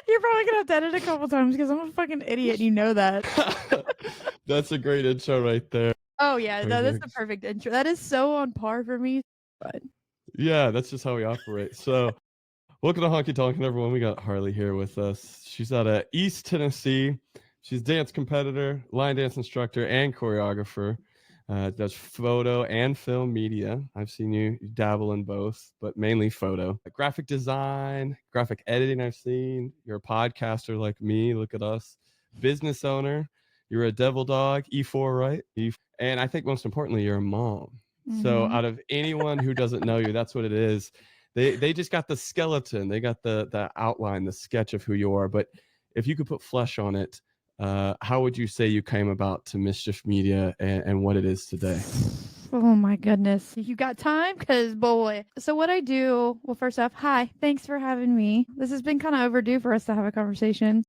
You're probably gonna have to edit a couple times because I'm a fucking idiot and you know that. That's a great intro right there. Oh yeah, no, that's the Perfect. perfect intro. That is so on par for me. But Yeah, that's just how we operate. So, welcome to Honky Talkin, everyone. We got Harley here with us. She's out of East Tennessee. She's a dance competitor, line dance instructor, and choreographer. Does photo and film media. I've seen you dabble in both, but mainly photo. Graphic design, graphic editing, I've seen. You're a podcaster like me. Look at us. Business owner. You're a devil dog, E4, right? And I think most importantly, you're a mom. So mm-hmm. out of anyone who doesn't know you, that's what it is. They just got the skeleton, they got the outline, the sketch of who you are. But if you could put flesh on it, how would you say you came about to Misschif Media and what it is today? Oh my goodness. You got time? Because boy. So, what I do, well, first off, hi. Thanks for having me. This has been kind of overdue for us to have a conversation.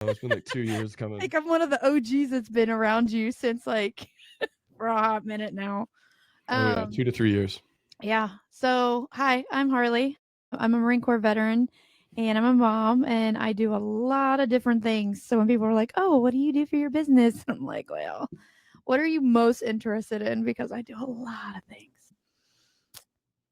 Oh, it's been like 2 years coming. Like, I'm one of the OGs that's been around you since like for a hot minute now. Oh, yeah, 2 to 3 years. Yeah. So, hi, I'm Harley. I'm a Marine Corps veteran and I'm a mom and I do a lot of different things. So, when people are like, oh, what do you do for your business? I'm like, well, what are you most interested in? Because I do a lot of things.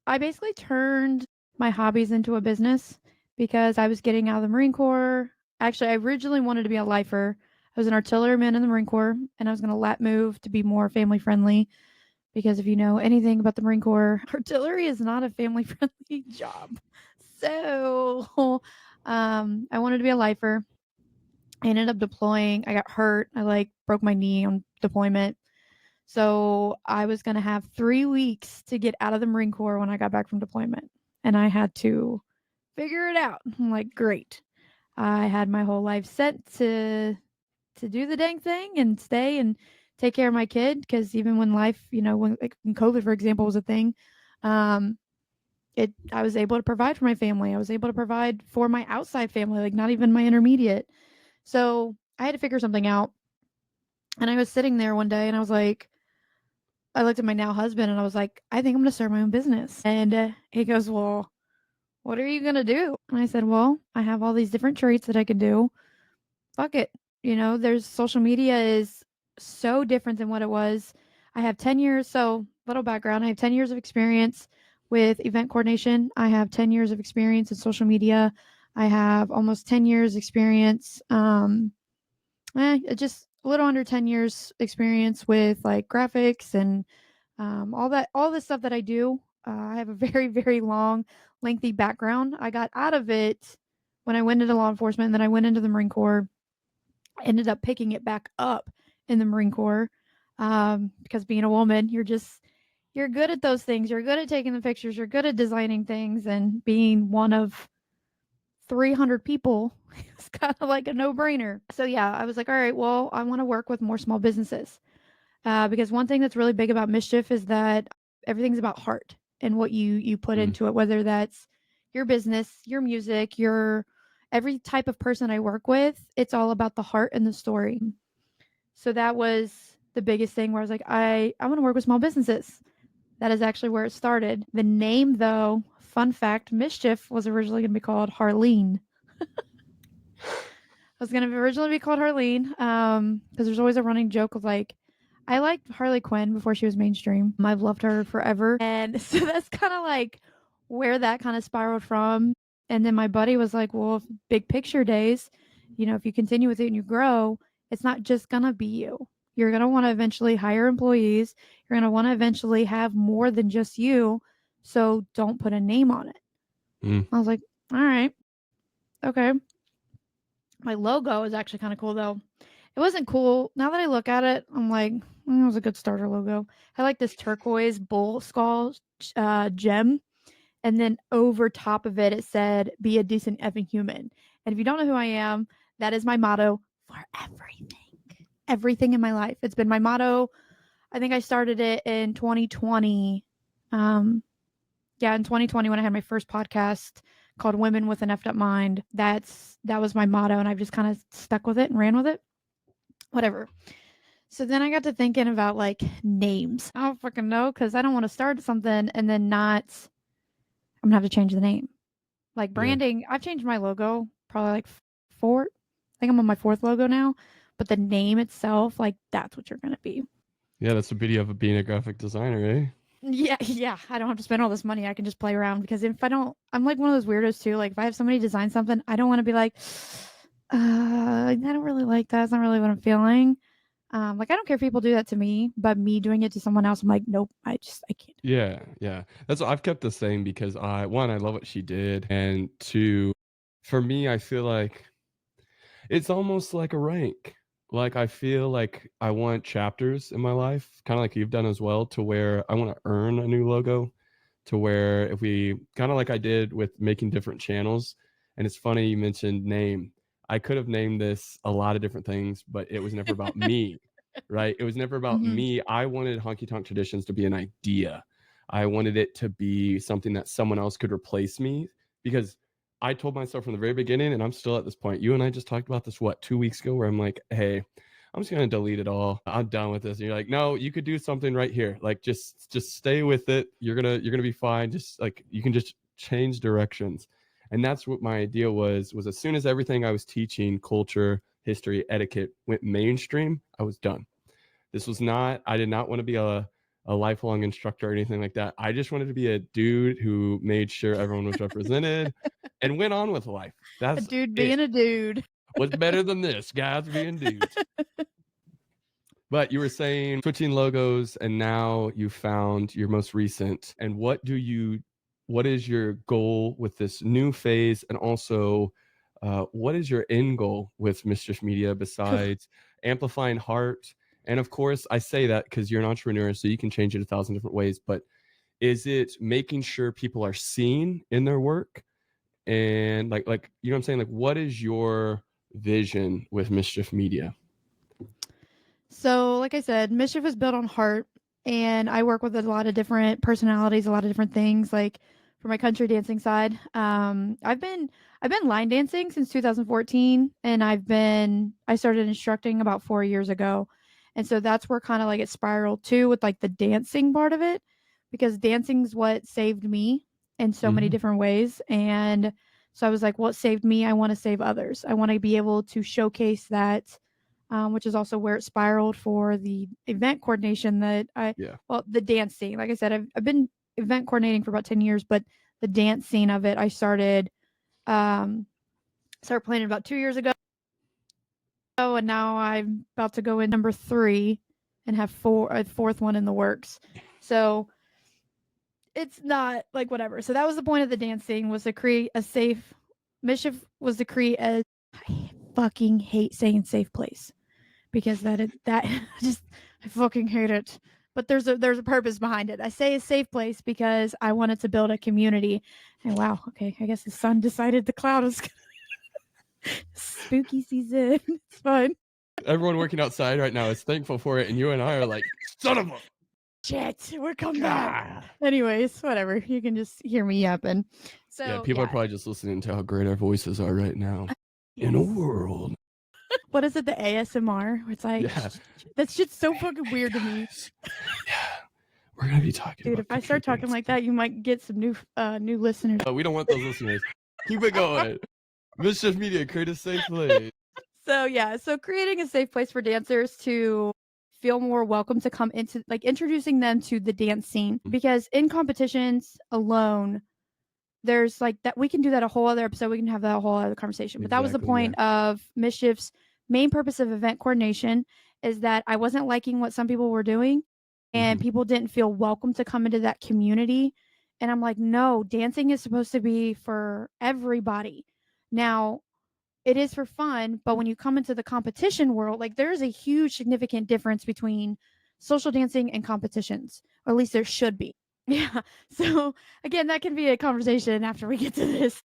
I basically turned my hobbies into a business because I was getting out of the Marine Corps. Actually, I originally wanted to be a lifer. I was an artilleryman in the Marine Corps and I was going to lat move to be more family friendly because if you know anything about the Marine Corps, artillery is not a family friendly job. So, I wanted to be a lifer. I ended up deploying. I got hurt. I like broke my knee on deployment. So I was going to have 3 weeks to get out of the Marine Corps when I got back from deployment. And I had to figure it out. I'm like, great. I had my whole life set to do the dang thing and stay and take care of my kid because even when life, when like when COVID, for example, was a thing, um, I was able to provide for my family. I was able to provide for my outside family, like not even my intermediate. So I had to figure something out. And I was sitting there one day and I was like, I looked at my now husband and I was like, I think I'm going to start my own business. And he goes, well, what are you going to do? And I said, well, I have all these different traits that I can do. Fuck it. There's social media is so different than what it was. I have 10 years. So, little background, I have 10 years of experience with event coordination. I have 10 years of experience in social media. I have almost 10 years experience, just a little under 10 years experience with like graphics and all the stuff that I do. I have a very, very long, lengthy background. I got out of it when I went into law enforcement, and then I went into the Marine Corps. I ended up picking it back up in the Marine Corps because being a woman, you're good at those things. You're good at taking the pictures. You're good at designing things, and being one of 300 people is kind of like a no brainer. So yeah, I was like, all right, well, I want to work with more small businesses. Because one thing that's really big about Mischief is that everything's about heart and what you put Mm. into it, whether that's your business, your music, your every type of person I work with, it's all about the heart and the story. So that was the biggest thing where I was like, I want to work with small businesses. That is actually where it started. The name, though, fun fact, Mischief was originally going to be called Harleen. Was going to originally be called Harleen because there's always a running joke of like, I liked Harley Quinn before she was mainstream. I've loved her forever. And so that's kind of like where that kind of spiraled from. And then my buddy was like, well, big picture days, if you continue with it and you grow, it's not just going to be you. You're going to want to eventually hire employees. You're going to want to eventually have more than just you. So don't put a name on it. Mm. I was like, all right, okay. My logo is actually kind of cool though. It wasn't cool. Now that I look at it, I'm like, it was a good starter logo. I like this turquoise bull skull gem. And then over top of it, it said, be a decent effing human. And if you don't know who I am, that is my motto for everything. Everything in my life. It's been my motto. I think I started it in 2020. In 2020 when I had my first podcast called Women with an Effed Up Mind. That was my motto, and I've just kind of stuck with it and ran with it. Whatever. So then I got to thinking about like names. I don't fucking know because I don't want to start something and then not. I'm gonna have to change the name. Like Yeah. branding, I've changed my logo probably like think I'm on my 4th logo now, but the name itself, like, that's what you're gonna be. Yeah, that's the beauty of being a graphic designer, eh? Yeah, yeah. I don't have to spend all this money. I can just play around because if I don't, I'm like one of those weirdos too. Like if I have somebody design something, I don't want to be like, I don't really like that. That's not really what I'm feeling. Like I don't care if people do that to me, but me doing it to someone else, I'm like, nope. I can't. Yeah, yeah. That's what I've kept the same because I love what she did, and two, for me, I feel like it's almost like a rank. Like I feel like I want chapters in my life, kind of like you've done as well, to where I want to earn a new logo, to where if we kind of like I did with making different channels, and it's funny you mentioned name. I could have named this a lot of different things, but it was never about me, right? It was never about Mm-hmm. me. I wanted Honky Tonk Traditions to be an idea. I wanted it to be something that someone else could replace me because I told myself from the very beginning, and I'm still at this point. You and I just talked about this, what, 2 weeks ago, where I'm like, hey, I'm just gonna delete it all. I'm done with this. And you're like, no, you could do something right here. Like just stay with it. You're gonna be fine. Just like you can just change directions. And that's what my idea was as soon as everything I was teaching, culture, history, etiquette, went mainstream, I was done. This was not, I did not want to be a lifelong instructor or anything like that. I just wanted to be a dude who made sure everyone was represented and went on with life. A That's dude it. being a dude. What's better than this? Guys being dudes. But you were saying switching logos and now you found your most recent. And what is your goal with this new phase? And also, what is your end goal with Mischief Media besides amplifying heart? And of course, I say that because you're an entrepreneur, so you can change it 1,000 different ways. But is it making sure people are seen in their work? And like you know what I'm saying? Like, what is your vision with Mischief Media? So, like I said, Mischief is built on heart, and I work with a lot of different personalities, a lot of different things. Like for my country dancing side, I've been line dancing since 2014, and I started instructing about 4 years ago, and so that's where kind of like it spiraled too with like the dancing part of it, because dancing's what saved me in so many Mm-hmm. different ways, and so I was like, what saved me? I want to save others. I want to be able to showcase that, which is also where it spiraled for the event coordination Yeah. well, the dance scene. Like I said, I've been event coordinating for about 10 years, but the dance scene of it, I um, started planning about 2 years ago. And now I'm about to go in number 3 and have a fourth one in the works. So it's not like whatever. So that was the point of the dance scene, was to create a safe, Mischief was to create a, I fucking hate saying safe place, because that just, I fucking hate it. But there's a purpose behind it. I say a safe place because I wanted to build a community. And wow, okay, I guess the sun decided the cloud was spooky season. It's fun. Everyone working outside right now is thankful for it, and you and I are like, son of a Shit, we're coming back. God. Anyways, whatever. You can just hear me yapping. Yeah, So people are yeah, probably just listening to how great our voices are right now. In a yes. world. What is it? The ASMR? Where it's like, Yeah. that shit's so Hey, fucking hey weird to me. guys. Yeah. We're gonna be talking Dude, about if I country start talking dance. like that, you might get some new listeners. We don't want those listeners. Keep it going. Mischief Media, create a safe place. So yeah, so creating a safe place for dancers to feel more welcome to come into, like, introducing them to the dance scene, because in competitions alone, there's like that, we can do that a whole other episode, we can have that a whole other conversation, but that was the Exactly, yeah. point of Mischief's main purpose of event coordination, is that I wasn't liking what some people were doing, and Mhm. people didn't feel welcome to come into that community, and I'm like, no, dancing is supposed to be for everybody. Now, it is for fun, but when you come into the competition world, like, there's a huge significant difference between social dancing and competitions, or at least there should be. Yeah. So again, that can be a conversation after we get to this.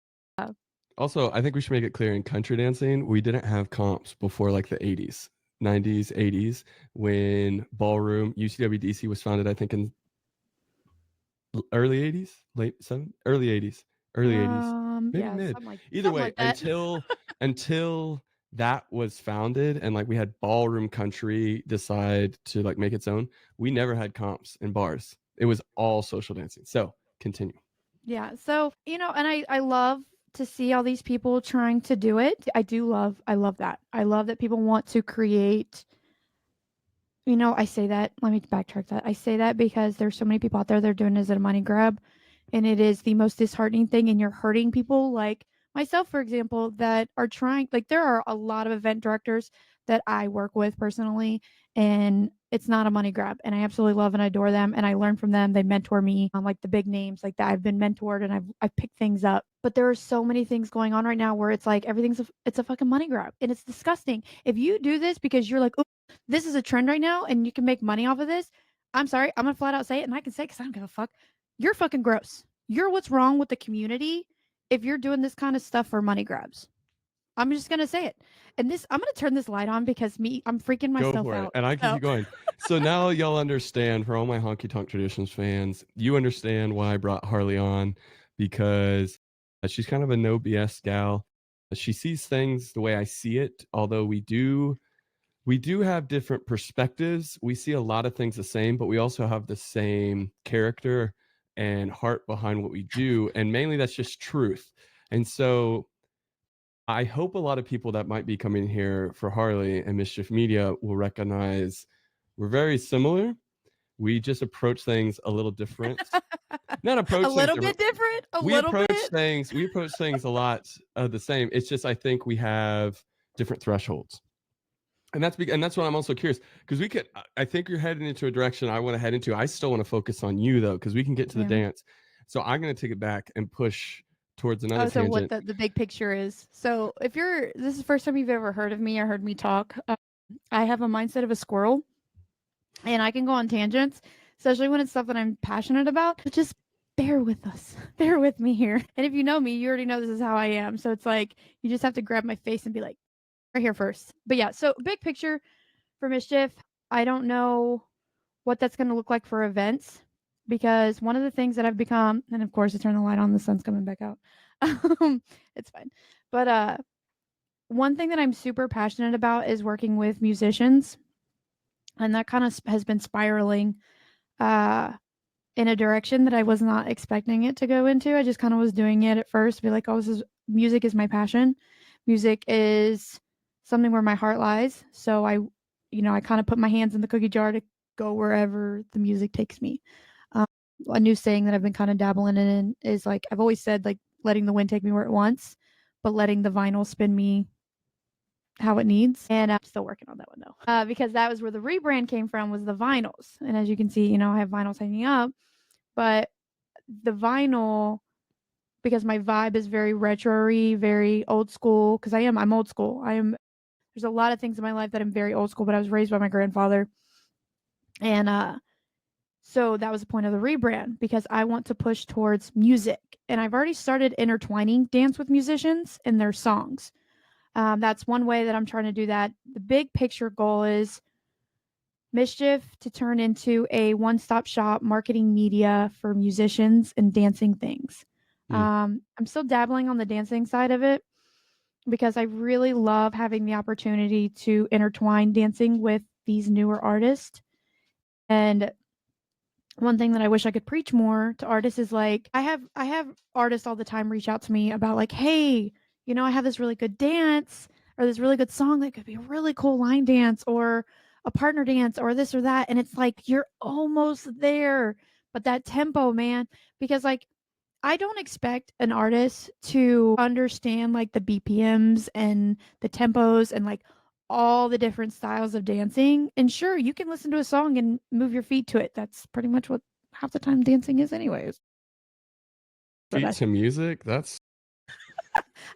Also, I think we should make it clear in country dancing, we didn't have comps before like the 80s, 90s, 80s, when ballroom UCWDC was founded, I think in early 80s, late 7, early 80s, maybe Yeah, mid. Either something way, like that. until that was founded and like we had ballroom country decide to like make its own, we never had comps in bars. It was all social dancing. So continue. Yeah. So, and I love to see all these people trying to do it. I love that. I love that people want to create. I say that. Let me backtrack that. I say that because there's so many people out there that are doing it as a money grab, and it is the most disheartening thing. And you're hurting people like myself, for example, that are trying. Like there are a lot of event directors that I work with personally, and it's not a money grab. And I absolutely love and adore them, and I learn from them. They mentor me, like the big names like that. I've been mentored, and I've picked things up. But there are so many things going on right now where it's like it's a fucking money grab, and it's disgusting. If you do this because you're like, this is a trend right now and you can make money off of this, I'm sorry, I'm gonna flat out say it, and I can say it because I don't give a fuck. You're fucking gross. You're what's wrong with the community if you're doing this kind of stuff for money grabs. I'm just gonna say it. And I'm gonna turn this light on because I'm freaking Go myself for it. out. And I can So keep going. So now y'all understand, for all my Honky Tonk Traditions fans, you understand why I brought Harley on, because she's kind of a no BS gal. She sees things the way I see it, although we do have different perspectives. We see a lot of things the same, but we also have the same character and heart behind what we do. And mainly that's just truth. And so I hope a lot of people that might be coming here for Harley and Misschif Media will recognize we're very similar. We just approach things a little different. Not a approach things little different. bit different, a We little approach bit. things. We approach things a lot the same. It's just I think we have different thresholds, and that's what I'm also curious, because we could. I think you're heading into a direction I want to head into. I still want to focus on you though, because we can get to the Yeah. dance. So I'm going to take it back and push towards another Oh, so what tangent. the big picture is. So if this is the first time you've ever heard of me or heard me talk, I have a mindset of a squirrel, and I can go on tangents, especially when it's stuff that I'm passionate about. But just bear with us. Bear with me here. And if you know me, you already know this is how I am. So it's like you just have to grab my face and be like, right here first. But yeah, so big picture for Mischief, I don't know what that's going to look like for events, because one of the things that I've become, and of course, I turn the light on, the sun's coming back out. It's fine. But one thing that I'm super passionate about is working with musicians, and that kind of has been spiraling uh, in a direction that I was not expecting it to go into. I just kind of was doing it at first, be like, oh, music is my passion. Music is something where my heart lies. So I kind of put my hands in the cookie jar to go wherever the music takes me. Um, a new saying that I've been kind of dabbling in is like, I've always said, like, letting the wind take me where it wants, but letting the vinyl spin me how it needs. And I'm still working on that one though, because that was where the rebrand came from, was the vinyls. And as you can see, I have vinyls hanging up, but the vinyl, because my vibe is very retro-y, very old school, because I'm old school. There's a lot of things in my life that I'm very old school, but I was raised by my grandfather. And so that was the point of the rebrand, because I want to push towards music. And I've already started intertwining dance with musicians in their songs. That's one way that I'm trying to do that. The big picture goal is Mischief to turn into a one-stop shop marketing media for musicians and dancing things. Hmm. I'm still dabbling on the dancing side of it, because I really love having the opportunity to intertwine dancing with these newer artists. And one thing that I wish I could preach more to artists is like, I have artists all the time reach out to me about like, hey, I have this really good dance or this really good song that could be a really cool line dance or a partner dance or this or that. And it's like you're almost there. But that tempo, man, because like I don't expect an artist to understand like the BPMs and the tempos and like all the different styles of dancing. And sure, you can listen to a song and move your feet to it. That's pretty much what half the time dancing is, anyways. So Feet that's to music. That's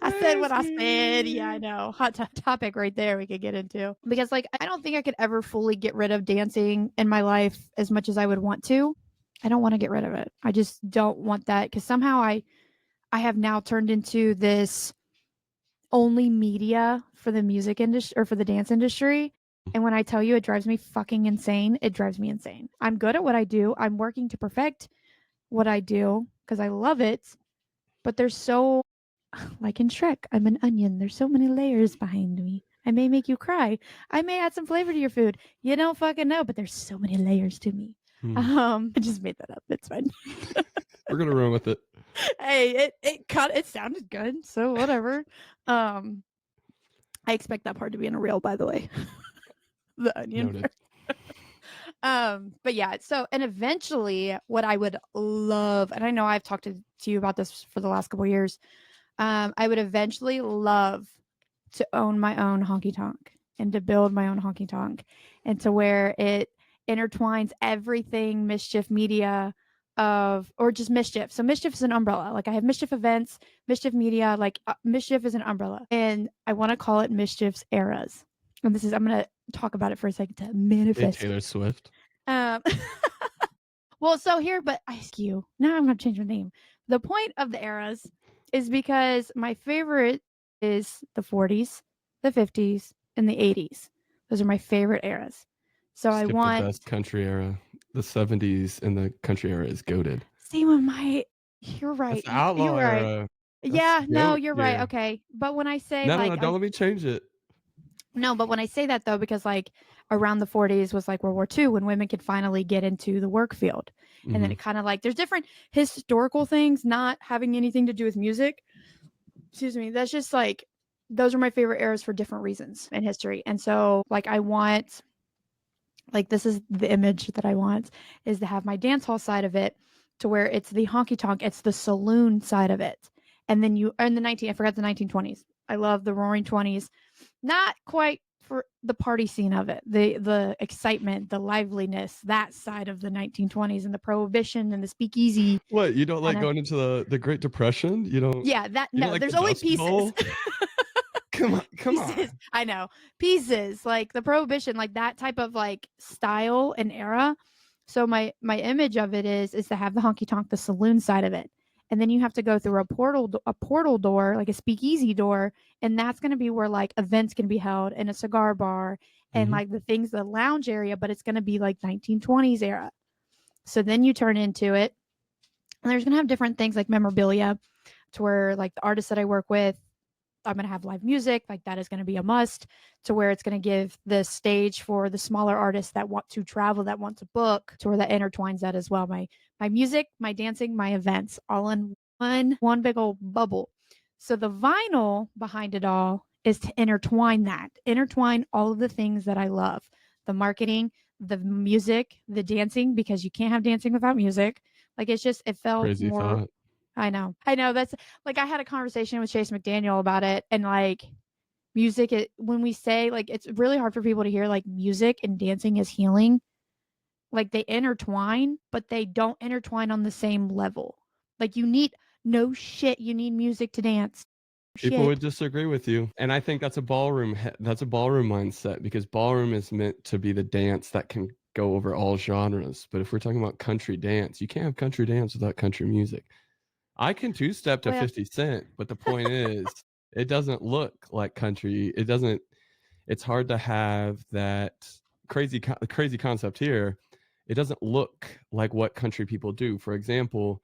I said what I said. Yeah, I crazy. know. Topic right there we could get into. Because like I don't think I could ever fully get rid of dancing in my life as much as I would want to. I don't want to get rid of it. I just don't want that, because somehow I have now turned into this only media for the music industry or for the dance industry. And when I tell you it drives me fucking insane, it drives me insane. I'm good at what I do. I'm working to perfect what I do because I love it. But there's so, like in Shrek, I'm an onion. There's so many layers behind me. I may make you cry. I may add some flavor to your food. You don't fucking know, but there's so many layers to me. Hmm. I just made that up. It's fine. We're gonna run with it. Hey, it sounded good, so whatever. Um, I expect that part to be in a reel, by the way. The onion Noted. part. But yeah, so and eventually what I would love, and I know I've talked to you about this for the last couple of years, I would eventually love to own my own honky tonk and to build my own honky tonk and to where it intertwines everything Misschif Media of or just Mischief. So Mischief is an umbrella. Like I have Mischief events, Mischief Media, like Mischief is an umbrella. And I want to call it Mischief's eras. And this is I'm going to talk about it for a second to Hey, manifest Taylor it. Swift. Um well, so here, but I skew. Now I'm going to change my name. The point of the eras is because my favorite is the 40s, the 50s, and the 80s. Those are my favorite eras. So I Skip the want best country era. The 70s and the country era is goaded. see when my you're That's right. the You're outlaw right. era. That's Yeah, no, goat you're right. gear. Okay. But when I say No, no, like no. Don't let me change it. no, but when I say that though, because like around the 40s was like World War II when women could finally get into the work field. And then Mm-hmm. it kind of like there's different historical things not having anything to do with music. Excuse me. That's just like those are my favorite eras for different reasons in history. And so like I want like this is the image that I want is to have my dance hall side of it to where it's the honky tonk, it's the saloon side of it. And then you in the 19 I forgot the 1920s. I love the roaring 20s. Not quite for the party scene of it. The excitement, the liveliness, that side of the 1920s and the prohibition and the speakeasy What, you don't kind like of going into the Great Depression? yeah, that You don't no, like the there's only Dust pieces. Bowl? Come on, come Pieces. on. I know. Pieces. Like the prohibition, like that type of like style and era. So my image of it is to have the honky tonk, the saloon side of it. And then you have to go through a portal door, like a speakeasy door, and that's going to be where like events can be held in a cigar bar and Mm-hmm. like the things the lounge area, but it's going to be like 1920s era. So then you turn into it and there's going to have different things like memorabilia to where like the artists that I work with I'm going to have live music. Like that is going to be a must to where it's going to give the stage for the smaller artists that want to travel, that want to book to where that intertwines that as well. My music, my dancing, my events all in one big old bubble. So the vinyl behind it all is to intertwine all of the things that I love. The marketing, the music, the dancing, because you can't have dancing without music. Like it's just it felt Crazy more thought. I know. I know that's like I had a conversation with Chase McDaniel about it and like music it when we say like it's really hard for people to hear like music and dancing is healing. Like they intertwine, but they don't intertwine on the same level. Like you need no shit, you need music to dance. People would Shit. disagree with you, and I think that's a ballroom mindset because ballroom is meant to be the dance that can go over all genres. But if we're talking about country dance, you can't have country dance without country music. I can two step to Well, 50 Cent, but the point is, it doesn't look like country. It doesn't. It's hard to have that crazy concept here. It doesn't look like what country people do. For example,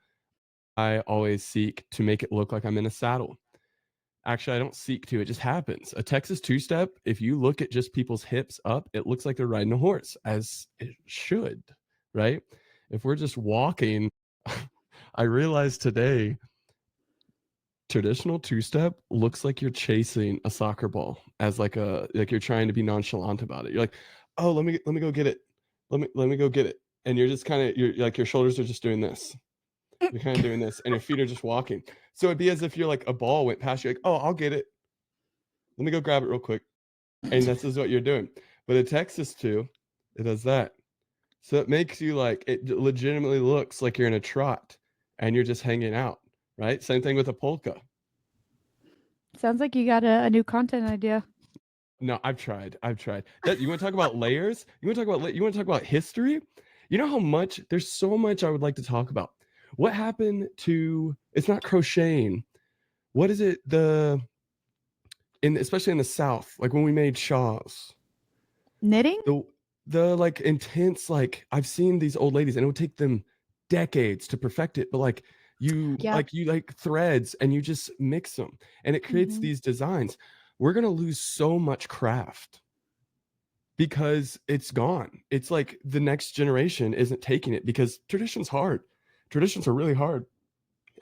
I always seek to make it look like I'm in a saddle. Actually, I don't seek to. It just happens. A Texas two step, if you look at just people's hips up, it looks like they're riding a horse, as it should, right? If we're just walking, I realized today traditional two step looks like you're chasing a soccer ball as like you're trying to be nonchalant about it. You're like, oh, let me go get it. Let me go get it. And you're just kind of you're like your shoulders are just doing this. You're kind of doing this, and your feet are just walking. So it'd be as if you're like a ball went past you, like, oh, I'll get it. Let me go grab it real quick. And this is what you're doing. But a Texas two, it does that. So it makes you like it legitimately looks like you're in a trot and you're just hanging out, right? Same thing with a polka. sounds like you got a new content idea. No, I've tried. I've tried. That you want to talk about layers? You want to talk about history? You know how much there's so much I would like to talk about. What happened to it's not crocheting. What is it in especially in the South, like when we made shawls. Knitting? The the like intense like I've seen these old ladies and it would take them decades to perfect it, but Yep. you like threads and you just mix them and it creates Mm-hmm. these designs. We're going to lose so much craft because it's gone. It's like the next generation isn't taking it because tradition's hard. Traditions are really hard.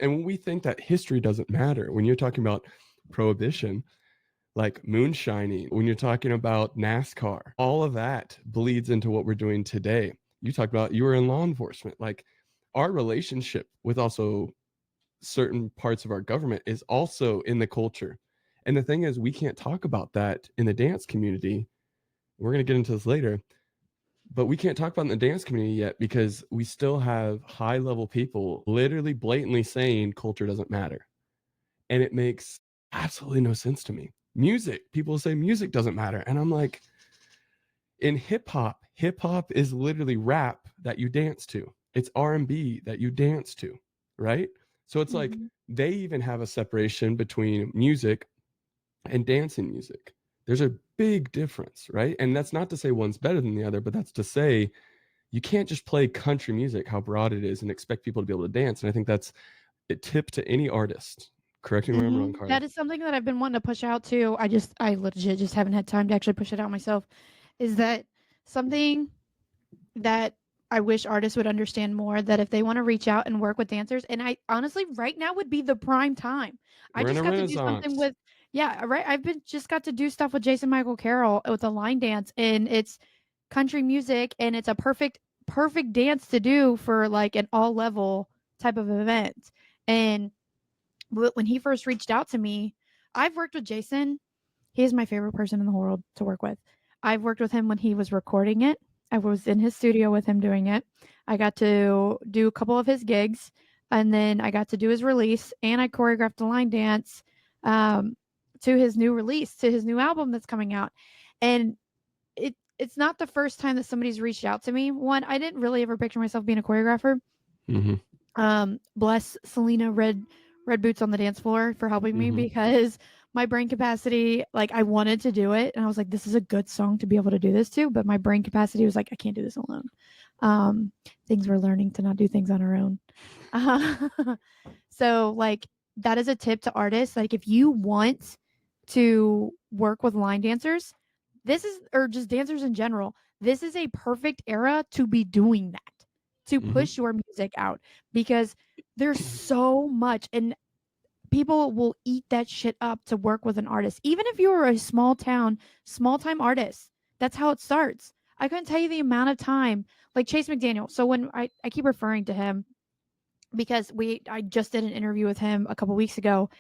And when we think that history doesn't matter, when you're talking about prohibition, like moonshining, when you're talking about NASCAR, all of that bleeds into what we're doing today. You talked about you were in law enforcement. Like our relationship with also certain parts of our government is also in the culture. And the thing is, we can't talk about that in the dance community. We're going to get into this later, but we can't talk about it in the dance community yet because we still have high level people literally blatantly saying culture doesn't matter. And it makes absolutely no sense to me. Music, people say music doesn't matter. And I'm like, in hip hop is literally rap that you dance to. It's R&B that you dance to, right? So it's like Mhm. they even have a separation between music and dancing music. There's a big difference, right? And that's not to say one's better than the other, but that's to say you can't just play country music, how broad it is, and expect people to be able to dance. And I think that's a tip to any artist. Correct me where I'm wrong, That Carly. is something that I've been wanting to push out too. I legit just haven't had time to actually push it out myself. Is that something that I wish artists would understand more, that if they want to reach out and work with dancers, and I honestly right now would be the prime time. I We're in just a got to do something renaissance. with yeah, right. I've been just got to do stuff with Jason Michael Carroll with a line dance, and it's country music, and it's a perfect dance to do for like an all level type of event. And when he first reached out to me, I've worked with Jason. He is my favorite person in the world to work with. I've worked with him when he was recording it. I was in his studio with him doing it. I got to do a couple of his gigs, and then I got to do his release, and I choreographed a line dance um, to his new release, to his new album that's coming out. And it's not the first time that somebody's reached out to me. One, I didn't really ever picture myself being a choreographer. Mm-hmm. Bless Selena Red Boots on the dance floor for helping me Mm-hmm. because my brain capacity, like I wanted to do it, and I was like, this is a good song to be able to do this to, but my brain capacity was like, I can't do this alone. Um, things we're learning to not do things on our own. Uh, so like that is a tip to artists. Like if you want to work with line dancers, this is or just dancers in general, this is a perfect era to be doing that. To Mm-hmm. push your music out because there's so much and people will eat that shit up to work with an artist. Even if you were a small time artist, that's how it starts. I couldn't tell you the amount of time, like Chase McDaniel. So when I keep referring to him because I just did an interview with him a couple weeks ago.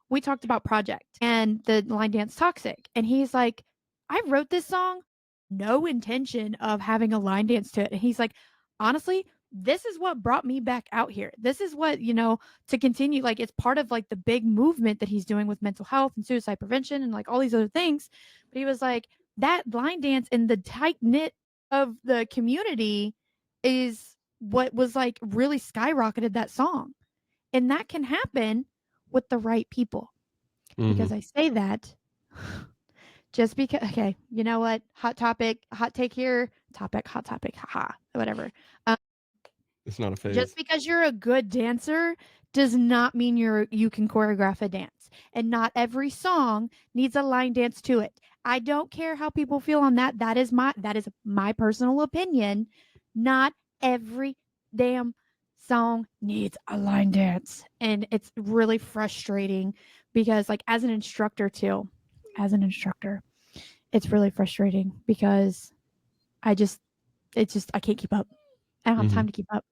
We talked about Project and the line dance Toxic, and he's like, I wrote this song, no intention of having a line dance to it. And he's like, honestly, this is what brought me back out here. This is what, to continue, like it's part of like the big movement that he's doing with mental health and suicide prevention and like all these other things. But he was like, that line dance and the tight knit of the community is what was like really skyrocketed that song. And that can happen with the right people. Mm-hmm. Because I say that just because, okay, you know what? Hot topic, hot take here, hot topic, haha, whatever. Um, It's not a just phase. because you're a good dancer does not mean you can choreograph a dance. And not every song needs a line dance to it. I don't care how people feel on that. That is my personal opinion. Not every damn song needs a line dance. And it's really frustrating because like as an instructor too, as an instructor, it's really frustrating because I just it's just I can't keep up. I don't have Mm-hmm. time to keep up.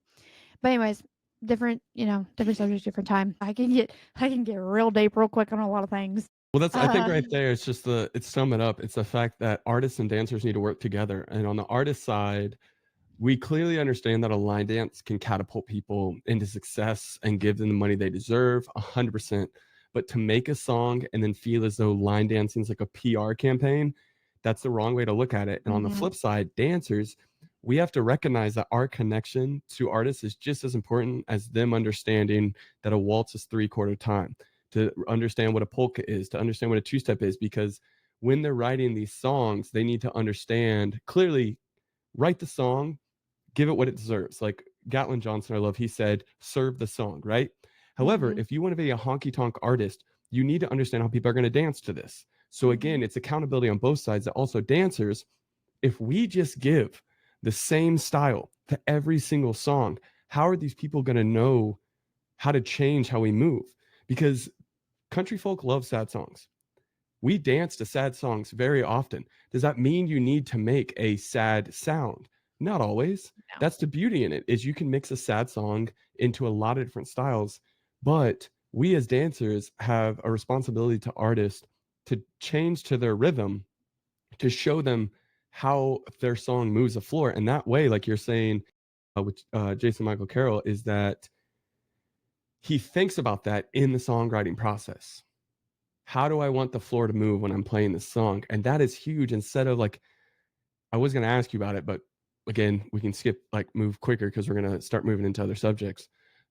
But anyways, different subjects, different time. I can get real deep real quick on a lot of things. Well, that's I think Uh, right there. It's just it's sum it up. It's the fact that artists and dancers need to work together. And on the artist side, we clearly understand that a line dance can catapult people into success and give them the money they deserve, 100%. But to make a song and then feel as though line dancing is like a PR campaign, that's the wrong way to look at it. And on the mhm, flip side, dancers, we have to recognize that our connection to artists is just as important as them understanding that a waltz is 3/4 time, to understand what a polka is, to understand what a two step is, because when they're writing these songs, they need to understand clearly, write the song, give it what it deserves. Like Gatlin Johnson, I love, he said, serve the song, right? However, mhm, if you want to be a honky tonk artist, you need to understand how people are going to dance to this. So again, mhm, it's accountability on both sides. That also dancers, if we just give the same style to every single song, how are these people going to know how to change how we move, because country folk love sad songs. We dance to sad songs very often. Does that mean you need to make a sad sound? Not always. No. That's the beauty in it, is you can mix a sad song into a lot of different styles. But we as dancers have a responsibility to artists to change to their rhythm, to show them how their song moves the floor. And that way, like you're saying, with Jason Michael Carroll, is that he thinks about that in the songwriting process. How do I want the floor to move when I'm playing this song? And that is huge. Instead of like, I was going to ask you about it, but again, we can skip, like, move quicker because we're going to start moving into other subjects.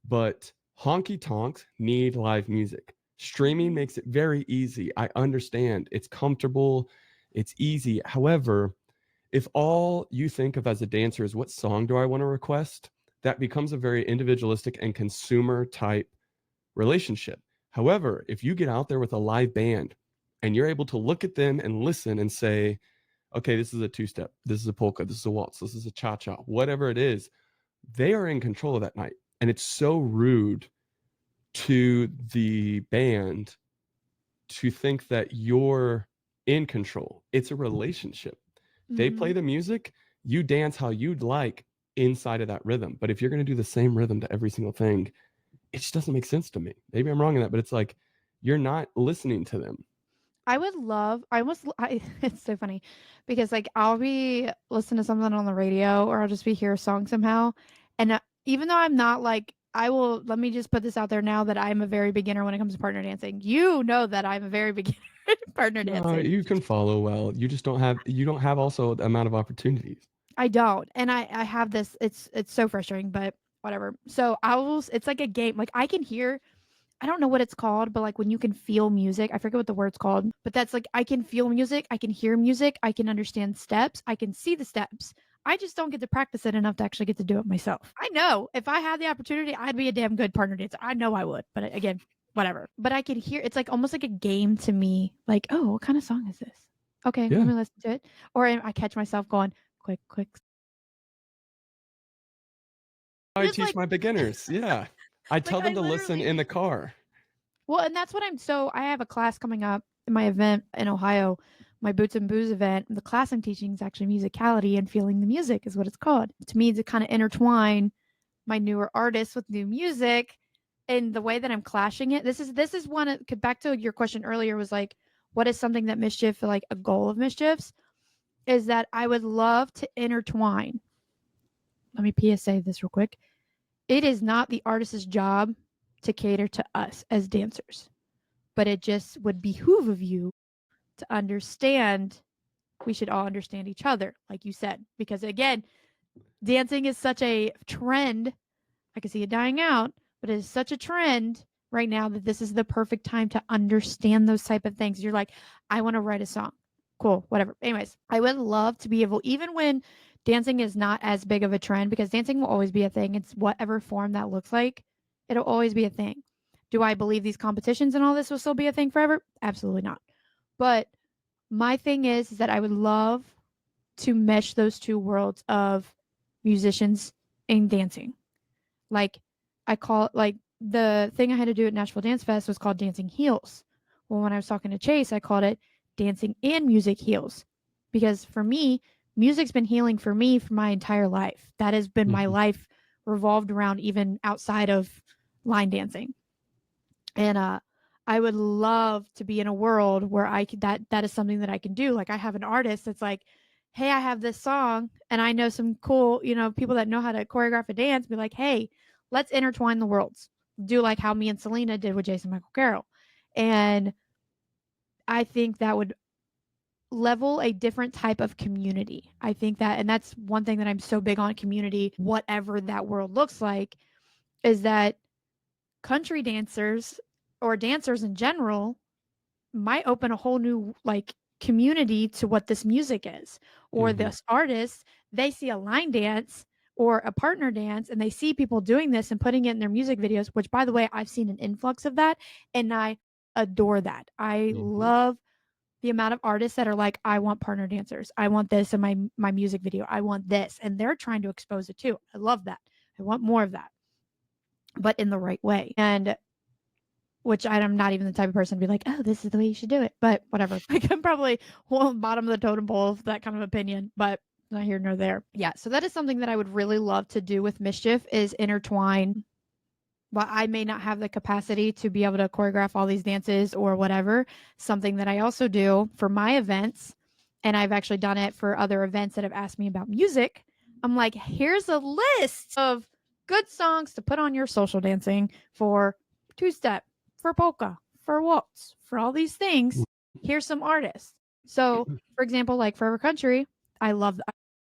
But honky tonks need live music. Streaming makes it very easy. I understand it's comfortable, it's easy. However, if all you think of as a dancer is what song do I want to request, that becomes a very individualistic and consumer type relationship. However, if you get out there with a live band and you're able to look at them and listen and say, okay, this is a two step, this is a polka, this is a waltz, this is a cha cha, whatever it is, they are in control of that night. And it's so rude to the band to think that you're in control. It's a relationship. They play Mhm. the music, you dance how you'd like inside of that rhythm. But if you're going to do the same rhythm to every single thing, it just doesn't make sense to me. Maybe I'm wrong in that, but it's like you're not listening to them. I would love I almost I it's so funny because, like, I'll be listening to something on the radio or I'll just be hear a song somehow, and, even though I'm not, like I will let me just put this out there now that I'm a very beginner when it comes to partner dancing. You know that I'm a very beginner in partner No, dancing. you can follow well. You don't have also the amount of opportunities. I don't, and I have this it's so frustrating, but whatever. So, I will it's like a game, like, I can hear I don't know what it's called, but, like, when you can feel music, I forget what the word's called, but that's, like, I can feel music, I can hear music, I can understand steps, I can see the steps. I just don't get to practice it enough to actually get to do it myself. I know if I had the opportunity, I'd be a damn good partner dancer. I know I would, but again, whatever. But I can hear it's, like, almost like a game to me, like, "Oh, what kinda song is this? Okay, let Yeah. me listen to it." Or I catch myself going, "Quick, quick." I Just teach like my beginners. Yeah. I like, tell them I to listen literally in the car. well, and that's what I'm so I have a class coming up in my event in Ohio, my Boots and Booze event. The class I'm teaching is actually musicality and feeling the music is what it's called. To me, to kind of intertwine my newer artists with new music and the way that I'm clashing it. This is one back to your question earlier was like, what is something that Mischief like a goal of Mischiefs is that I would love to intertwine. Let me PSA this real quick. It is not the artist's job to cater to us as dancers, but it just would behoove of you to understand we should all understand each other, like you said. Because again, dancing is such a trend. I can see it dying out, but it is such a trend right now that this is the perfect time to understand those type of things. You're like, I want to write a song. Cool, whatever. Anyways, I would love to be able, even when dancing is not as big of a trend, because dancing will always be a thing. It's whatever form that looks like, it'll always be a thing. Do I believe these competitions and all this will still be a thing forever? Absolutely not. But my thing is that I would love to mesh those two worlds of musicians and dancing. Like I call like the thing I had to do at Nashville Dance Fest was called Dancing Heels. Well, when I was talking to Chase, I called it Dancing and Music Heals. Because for me, music's been healing for me for my entire life. That has been my Mhm. life revolved around even outside of line dancing. And I would love to be in a world where I could that is something that I can do. Like I have an artist that's like, hey, I have this song and I know some cool, people that know how to choreograph a dance, be like, hey, let's intertwine the worlds. Do like how me and Selena did with Jason Michael Carroll. And I think that would level a different type of community. I think that and that's one thing that I'm so big on community, whatever that world looks like, is that country dancers or dancers in general might open a whole new like community to what this music is or Mhm. this artist they see a line dance or a partner dance and they see people doing this and putting it in their music videos, which by the way I've seen an influx of that and I adore that. I Mhm. love the amount of artists that are like, I want partner dancers, I want this in my music video, I want this, and they're trying to expose it too. I love that. I want more of that. but in the right way. And which I'm not even the type of person to be like, oh, this is the way you should do it. But whatever. Like, I'm probably bottom of the totem pole of that kind of opinion, but not here nor there. Yeah. So that is something that I would really love to do with Misschif is intertwine. But I may not have the capacity to be able to choreograph all these dances or whatever. Something that I also do for my events, and I've actually done it for other events that have asked me about music. I'm like, here's a list of good songs to put on your social dancing for two step, for polka, for waltz, for all these things. Here's some artists. So, for example, like Forever Country, I love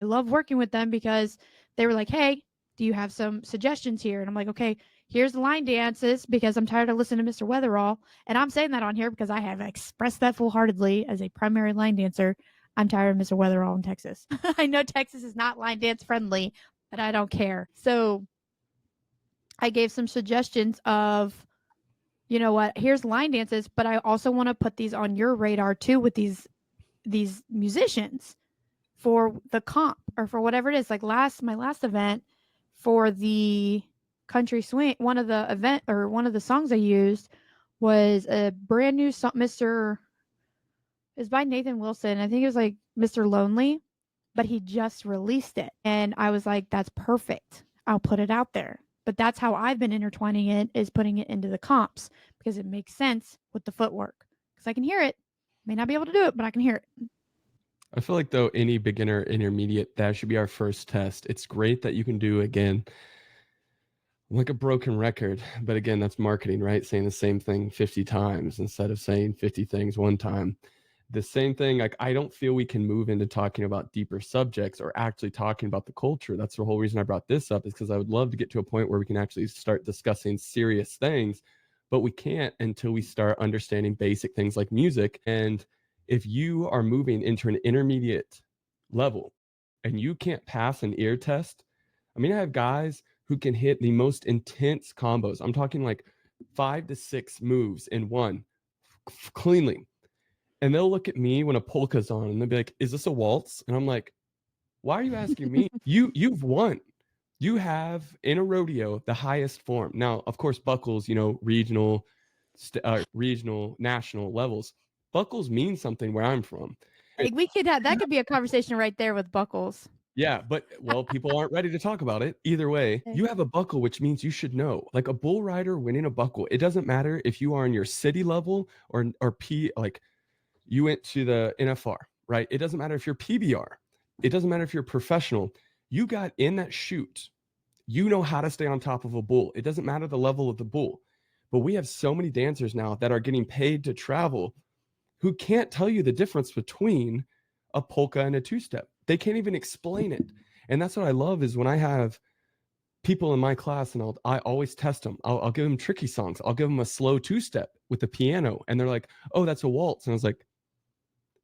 working with them because they were like, "Hey, do you have some suggestions here?" And I'm like, "Okay, here's the line dances because I'm tired of listening to Mr. Weatherall." And I'm saying that on here because I have expressed that full heartedly as a primary line dancer. I'm tired of Mr. Weatherall in Texas. I know Texas is not line dance friendly, but I don't care. So I gave some suggestions of, you know what, here's line dances, but I also want to put these on your radar too with these musicians for the comp or for whatever it is. Like my last event for the country swing, one of the event or one of the songs I used was a brand new song. Mr. is by Nathan Wilson. I think it was like Mr. Lonely, but he just released it. And I was like, that's perfect. I'll put it out there. But that's how I've been intertwining it is putting it into the comps because it makes sense with the footwork. Because I can hear it. May not be able to do it, but I can hear it. I feel like though any beginner intermediate, that should be our first test. It's great that you can do again like a broken record, but again, that's marketing, right? Saying the same thing 50 times instead of saying 50 things one time. The same thing, like I don't feel we can move into talking about deeper subjects or actually talking about the culture. That's the whole reason I brought this up, is because I would love to get to a point where we can actually start discussing serious things, but we can't until we start understanding basic things like music. And if you are moving into an intermediate level and you can't pass an ear test, I mean, I have guys who can hit the most intense combos. I'm talking like 5 to 6 moves in one cleanly. And they'll look at me when a polka's on and they'll be like, "Is this a waltz?" And I'm like, "Why are you asking me? You've won. You have in a rodeo the highest form." Now, of course, buckles, regional, national levels. Buckles mean something where I'm from. Like we could have that could be a conversation right there with Buckles. Yeah, but well, people aren't ready to talk about it. Either way, Okay. you have a buckle, which means you should know. Like a bull rider winning a buckle, it doesn't matter if you are in your city level or P, like you went to the NFR, right? It doesn't matter if you're PBR. It doesn't matter if you're professional. You got in that chute. You know how to stay on top of a bull. It doesn't matter the level of the bull. But we have so many dancers now that are getting paid to travel who can't tell you the difference between a polka and a two-step. They can't even explain it. And that's what I love is when I have people in my class and I always test them. I'll give them tricky songs. I'll give them a slow two-step with the piano. And they're like, "Oh, that's a waltz." And I was like,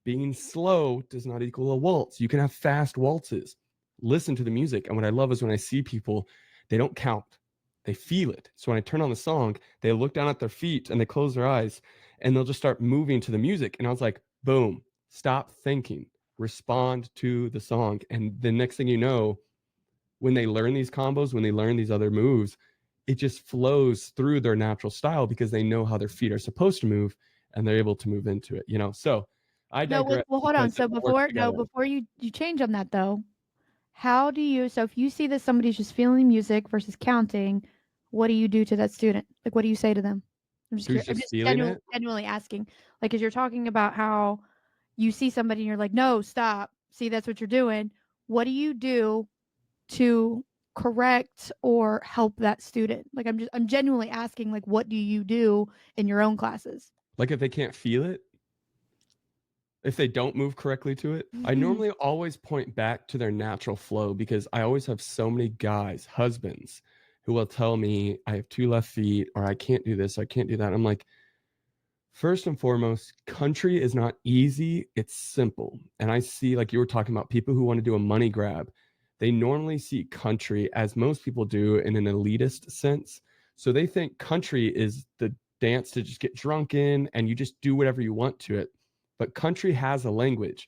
being slow does not equal a waltz. You can have fast waltzes. Listen to the music. And what I love is when I see people, they don't count, they feel it. So when I turn on the song, they look down at their feet and they close their eyes and they'll just start moving to the music. And I was like, boom, stop thinking, respond to the song. And the next thing you know, when they learn these combos, when they learn these other moves, it just flows through their natural style because they know how their feet are supposed to move and they're able to move into it. So I No, digress well, hold on. because it So all works together. before you change on that though, how do you so if you see that somebody's just feeling music versus counting, what do you do to that student? Like what do you say to them? I'm just Who's curious. I'm just just feeling it? genuinely asking. Like, as you're talking about how you see somebody and you're like, no, stop. See, that's what you're doing. What do you do to correct or help that student? Like, I'm genuinely asking, like, what do you do in your own classes? Like if they can't feel it, if they don't move correctly to it, I normally always point back to their natural flow because I always have so many guys, husbands, who will tell me I have 2 left feet or I can't do this, I can't do that. I'm like, first and foremost, country is not easy, it's simple. And I see, like you were talking about, people who want to do a money grab. They normally see country, as most people do, in an elitist sense. So they think country is the dance to just get drunk in and you just do whatever you want to it. But country has a language.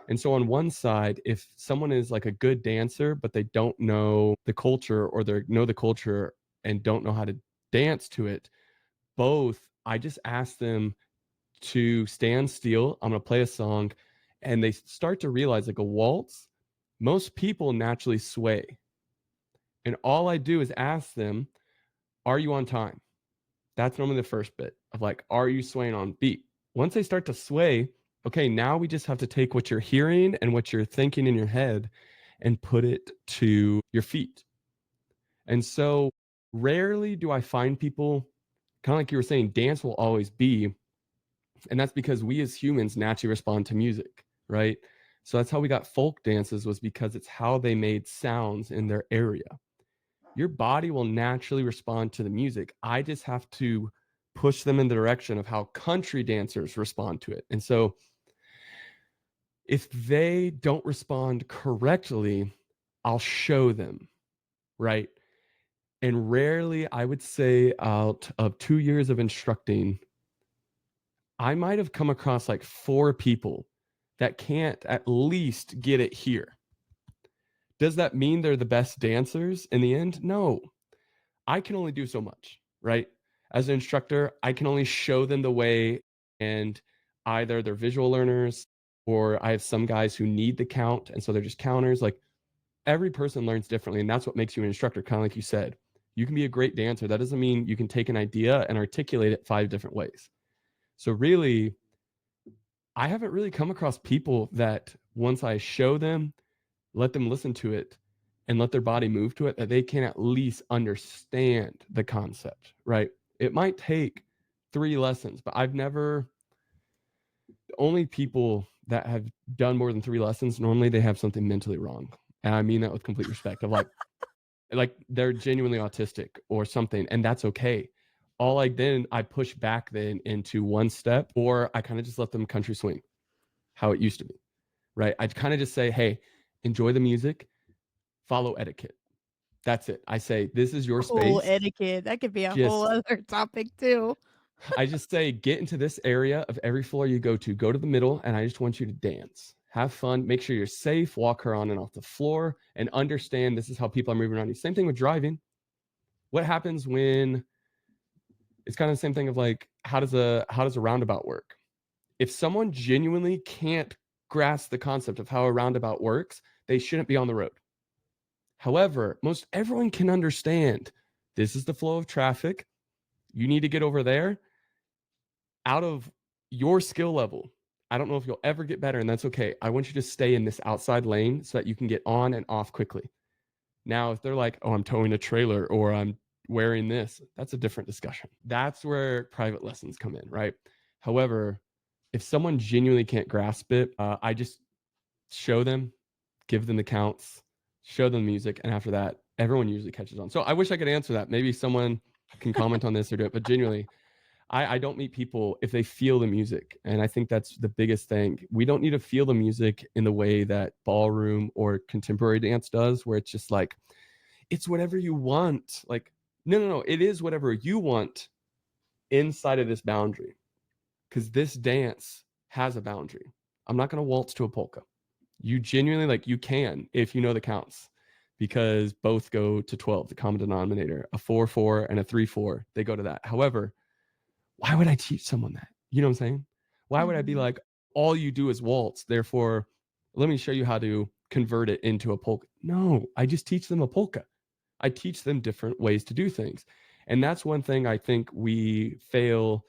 And so on one side, if someone is like a good dancer, but they don't know the culture or they know the culture and don't know how to dance to it, both, I just ask them to stand still. I'm going to play a song, and they start to realize like a waltz, most people naturally sway. And all I do is ask them, are you on time? That's normally the first bit of like, are you swaying on beat? Once they start to sway, okay, now we just have to take what you're hearing and what you're thinking in your head and put it to your feet. And so rarely do I find people, kind of like you were saying, dance will always be. And that's because we as humans naturally respond to music, right? So that's how we got folk dances, was because it's how they made sounds in their area. Your body will naturally respond to the music. I just have to push them in the direction of how country dancers respond to it. And so if they don't respond correctly, I'll show them, right? And rarely, I would say out of 2 years of instructing, I might have come across like 4 people that can't at least get it here. Does that mean they're the best dancers in the end? No. I can only do so much, right? As an instructor, I can only show them the way, and either they're visual learners or I have some guys who need the count, and so they're just counters. Like every person learns differently, and that's what makes you an instructor, kind of like you said. You can be a great dancer. That doesn't mean you can take an idea and articulate it 5 different ways. So really, I haven't really come across people that once I show them, let them listen to it, and let their body move to it, that they can at least understand the concept, right? It might take 3 lessons, but I've never, the only people that have done more than 3 lessons, normally they have something mentally wrong. And I mean that with complete respect of like they're genuinely autistic or something, and that's okay. All I push back then into one step, or I kind of just let them country swing how it used to be, right? I'd kind of just say, hey, enjoy the music, follow etiquette. That's it. I say, this is your Cool space. etiquette. That could be a whole Just, other topic too. I just say, get into this area of every floor you go to the middle, and I just want you to dance. Have fun, make sure you're safe, walk her on and off the floor, and understand this is how people are moving around you. Same thing with driving. What happens when it's kind of the same thing of like, how does a roundabout work? If someone genuinely can't grasp the concept of how a roundabout works, they shouldn't be on the road. However, most everyone can understand this is the flow of traffic. You need to get over there. Out of your skill level, I don't know if you'll ever get better, and that's okay. I want you to stay in this outside lane so that you can get on and off quickly. Now, if they're like, oh, I'm towing a trailer or I'm wearing this, that's a different discussion. That's where private lessons come in, right? However, if someone genuinely can't grasp it, I just show them, give them the counts, show them the music, and after that, everyone usually catches on. So I wish I could answer that. Maybe someone can comment on this or do it, but genuinely, I don't meet people if they feel the music. And I think that's the biggest thing. We don't need to feel the music in the way that ballroom or contemporary dance does, where it's just like, it's whatever you want. Like, no. It is whatever you want inside of this boundary. Because this dance has a boundary. I'm not going to waltz to a polka. You genuinely, like, you can if you know the counts, because both go to 12, the common denominator, a 4-4 and a 3-4, they go to that. However, why would I teach someone that? You know what I'm saying? Why would I be like, all you do is waltz, therefore let me show you how to convert it into a polka? No, I just teach them a polka. I teach them different ways to do things. And that's one thing I think we fail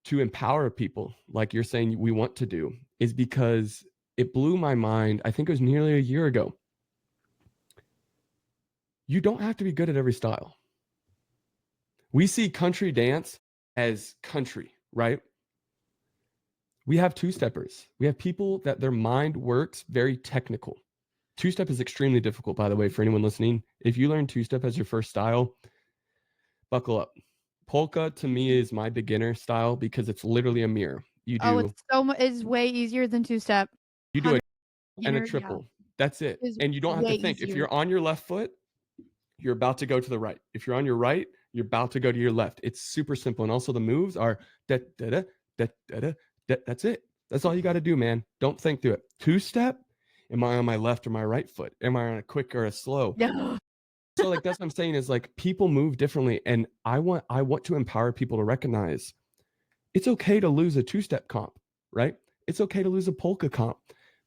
to empower people, like you're saying we want to do, is because it blew my mind. I think it was nearly a year ago. You don't have to be good at every style. We see country dance as country, right? We have two-steppers. We have people that their mind works very technical. Two-step is extremely difficult, by the way, for anyone listening. If you learn two-step as your first style, buckle up. Polka to me is my beginner style because it's literally a mirror. You Oh, it's do so much. It's way easier than two step. you do a 100 and a beginner, yeah, triple. That's it. is And you don't have way to think. If easier. you're on your left foot, you're about to go to the right. If you're on your right, you're about to go to your left. It's super simple. And also the moves are da da da da da da. That's it. That's all you got to do, man. Don't think through it. Two step. Am I on my left or my right foot? Am I on a quick or a slow? Yeah. So like that's what I'm saying is like people move differently, and I want to empower people to recognize it's okay to lose a two-step comp, right? It's okay to lose a polka comp,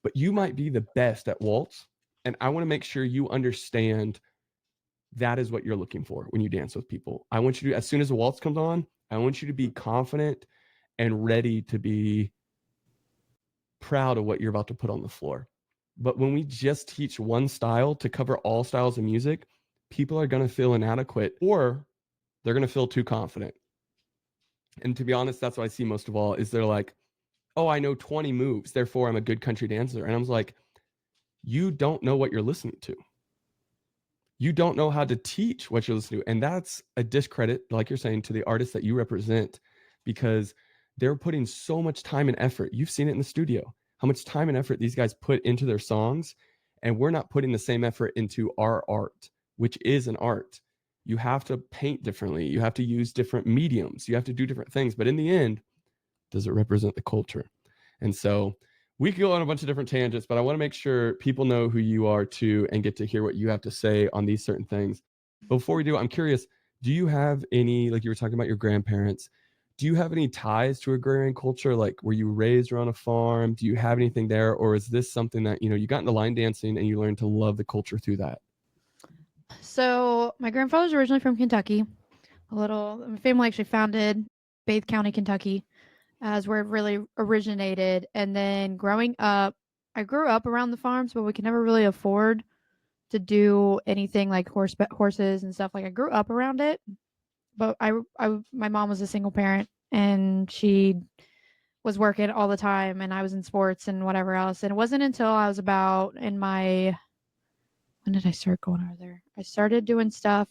but you might be the best at waltz, and I want to make sure you understand that is what you're looking for when you dance with people. I want you to, as soon as the waltz comes on, I want you to be confident and ready to be proud of what you're about to put on the floor. But when we just teach one style to cover all styles of music, people are going to feel inadequate or they're going to feel too confident. And to be honest, that's what I see most of all is they're like, "Oh, I know 20 moves, therefore I'm a good country dancer." And I was like, "You don't know what you're listening to. You don't know how to teach what you're listening to." And that's a discredit, like you're saying, to the artists that you represent because they're putting so much time and effort. You've seen it in the studio, how much time and effort these guys put into their songs. And we're not putting the same effort into our art, which is an art. You have to paint differently. You have to use different mediums. You have to do different things. But in the end, does it represent the culture? And so we could go on a bunch of different tangents, but I want to make sure people know who you are too and get to hear what you have to say on these certain things. But before we do, I'm curious, do you have any, like you were talking about your grandparents, do you have any ties to agrarian culture? Like, were you raised around a farm? Do you have anything there? Or is this something that, you got into line dancing and you learned to love the culture through that? So my grandfather's originally from Kentucky. My family actually founded Bath County, Kentucky, as where it really originated. And then growing up, I grew up around the farms, but we could never really afford to do anything like horses and stuff. Like I grew up around it, but my mom was a single parent and she was working all the time, and I was in sports and whatever else. And it wasn't until I was about in my when did I start going over there? I started doing stuff.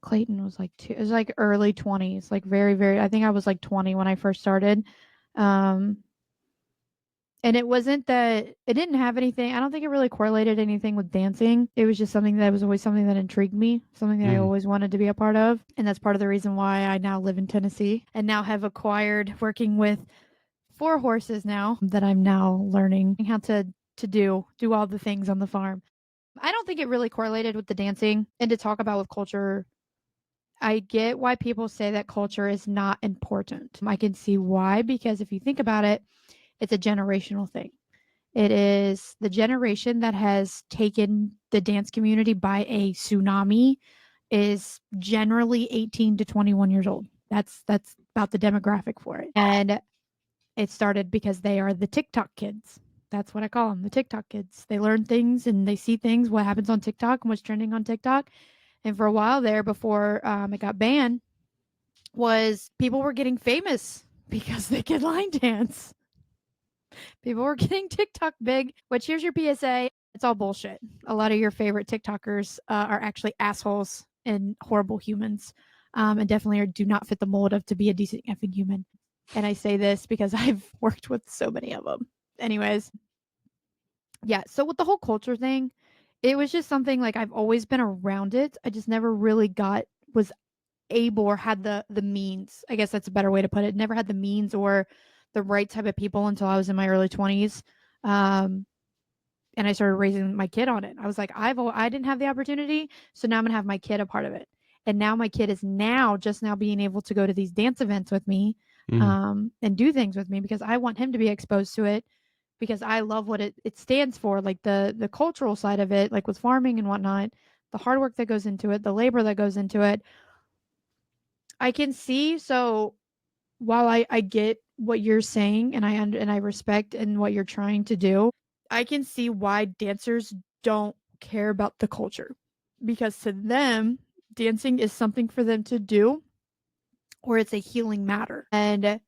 Clayton was like it was like early 20s, like very, very, I think I was like 20 when I first started. Um, and it wasn't that it didn't have anything. I don't think it really correlated anything with dancing. It was just something that was always something that intrigued me, something that I Mm, always wanted to be a part of. And that's part of the reason why I now live in Tennessee and now have acquired working with 4 horses now that I'm now learning how to do all the things on the farm. I don't think it really correlated with the dancing. And to talk about with culture, I get why people say that culture is not important. I can see why, because if you think about it, it's a generational thing. It is the generation that has taken the dance community by a tsunami is generally 18 to 21 years old. That's about the demographic for it. And it started because they are the TikTok kids. That's what I call them, the TikTok kids. They learn things and they see things, what happens on TikTok and what's trending on TikTok. And for a while there, before it got banned, was people were getting famous because they could line dance. People were getting TikTok big, which here's your PSA. It's all bullshit. A lot of your favorite TikTokers are actually assholes and horrible humans, and definitely do not fit the mold of to be a decent effing human. And I say this because I've worked with so many of them. Anyways, yeah. So with the whole culture thing, it was just something like I've always been around it. I just never really was able or had the means. I guess that's a better way to put it. Never had the means or the right type of people until I was in my early 20s. Um, and I started raising my kid on it. I was like, I didn't have the opportunity, so now I'm gonna have my kid a part of it. And now my kid is just now being able to go to these dance events with me, mm, and do things with me because I want him to be exposed to it because I love what it stands for, like the cultural side of it, like with farming and whatnot, the hard work that goes into it, the labor that goes into it. I can see. So while I get what you're saying and I respect and what you're trying to do, I can see why dancers don't care about the culture because to them, dancing is something for them to do or it's a healing matter. And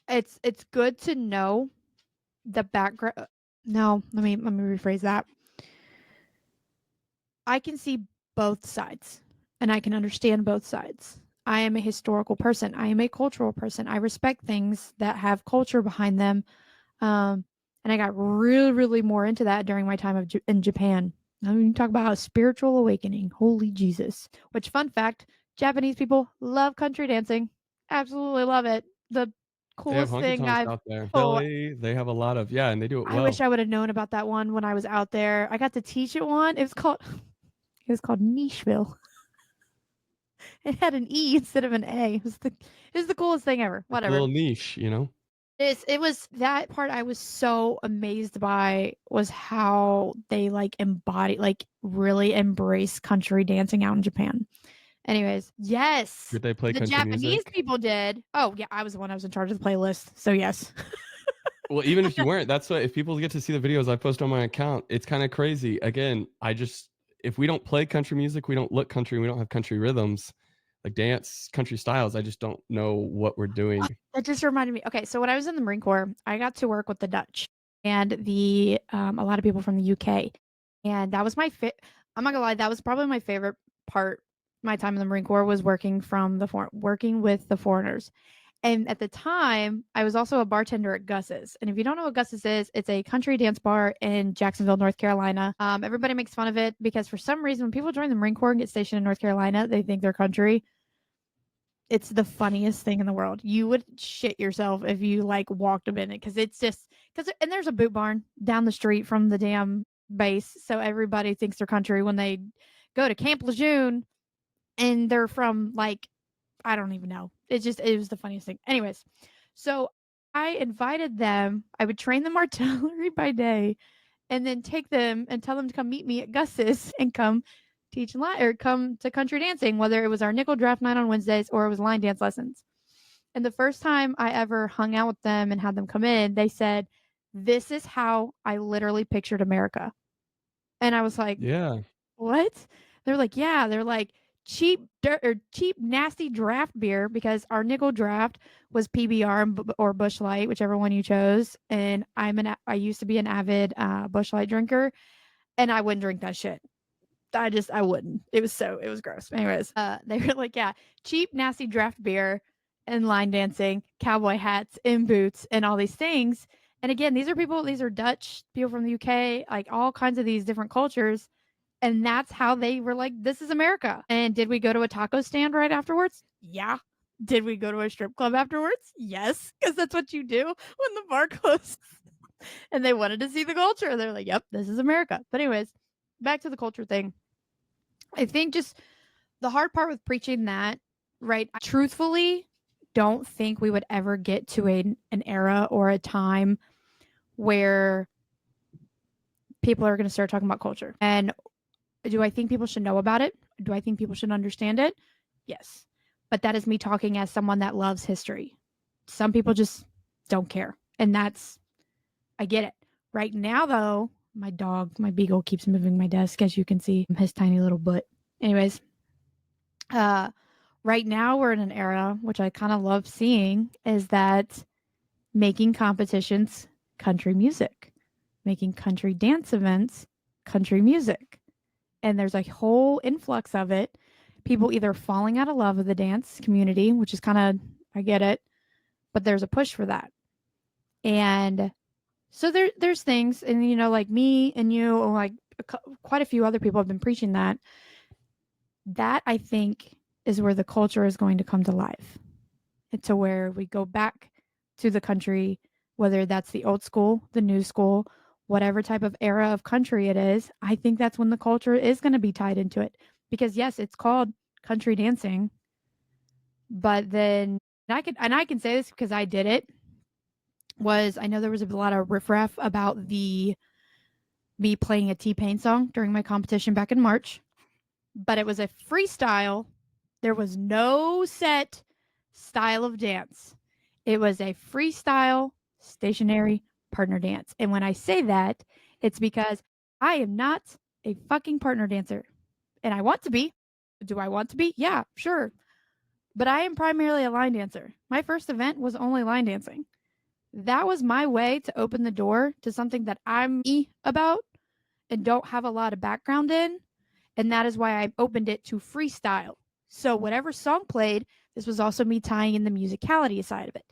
it's good to know the background. No, let me rephrase that. I can see both sides and I can understand both sides. I am a historical person. I am a cultural person. I respect things that have culture behind them. Um, and I got really, really more into that during my time in Japan. I mean, talk about a spiritual awakening. Holy Jesus. Which, fun fact, Japanese people love country dancing. Absolutely love it. The They have Coolest honky thing tonks I've out there. oh, Philly, they have a lot of and they do it I wish well. I would have known about that one when I was out there. I got to teach at one. It was called Nicheville. It had an E instead of an A. It was the coolest thing ever. It's a Whatever. little niche, you know? It was that part I was so amazed by was how they like embody like really embrace country dancing out in Japan. Anyways, yes. Did they play The country Japanese music? people did. Oh yeah, I was the one I was in charge of the playlist. So yes. Well, even if you weren't, that's what if people get to see the videos I post on my account, it's kind of crazy. Again, if we don't play country music, we don't look country, we don't have country rhythms, like dance, country styles, I just don't know what we're doing. That just reminded me. Okay, so when I was in the Marine Corps, I got to work with the Dutch and the a lot of people from the UK, and that was I'm not gonna lie, that was probably my favorite part. My time in the Marine Corps was working with the foreigners. And at the time, I was also a bartender at Gus's. And if you don't know what Gus's is, it's a country dance bar in Jacksonville, North Carolina. Everybody makes fun of it because for some reason, when people join the Marine Corps and get stationed in North Carolina, they think they're country. It's the funniest thing in the world. You would shit yourself if you like walked up in it because it's just and there's a boot barn down the street from the damn base, so everybody thinks they're country when they go to Camp Lejeune and they're from like I don't even know. It was the funniest thing. Anyways, so I invited them. I would train them artillery by day and then take them and tell them to come meet me at Gus's and come teach line or come to country dancing, whether it was our nickel draft night on Wednesdays or it was line dance lessons. And the first time I ever hung out with them and had them come in, they said, "This is how I literally pictured America." And I was like, Yeah. what? They're like, yeah. They're like cheap, nasty draft beer because our nickel draft was PBR or Busch Light, whichever one you chose. And I used to be an avid Busch Light drinker, and I wouldn't drink that shit. I wouldn't. It was gross. Anyways, they were like, yeah, cheap, nasty draft beer and line dancing, cowboy hats and boots and all these things. And again, these are Dutch people from the UK, like all kinds of these different cultures. And that's how they were like, this is America. And did we go to a taco stand right afterwards? Yeah. Did we go to a strip club afterwards? Yes. Because that's what you do when the bar closes. And they wanted to see the culture. They're like, yep, this is America. But, anyways, back to the culture thing. I think just the hard part with preaching that, right? I truthfully don't think we would ever get to an era or a time where people are going to start talking about culture. And do I think people should know about it? Do I think people should understand it? Yes. But that is me talking as someone that loves history. Some people just don't care. And I get it. Right now, though, my beagle keeps moving my desk, as you can see, his tiny little butt. Anyways, right now we're in an era, which I kind of love seeing, is that making competitions country music, making country dance events country music. And there's a whole influx of it. People either falling out of love with the dance community, which is kind of, I get it, but there's a push for that. And so there's things, and like me and you, or like quite a few other people have been preaching that. That I think is where the culture is going to come to life. It's to where we go back to the country, whether that's the old school, the new school, whatever type of era of country it is. I think that's when the culture is going to be tied into it. Because yes, it's called country dancing, but then I can say this because I did it. I know there was a lot of riffraff about the me playing a T-Pain song during my competition back in March, but it was a freestyle. There was no set style of dance. It was a freestyle, stationary partner dance. And when I say that, it's because I am not a fucking partner dancer. And I want to be. Do I want to be? Yeah, sure. But I am primarily a line dancer. My first event was only line dancing. That was my way to open the door to something that I'm about and don't have a lot of background in. And that is why I opened it to freestyle. So whatever song played, this was also me tying in the musicality side of it.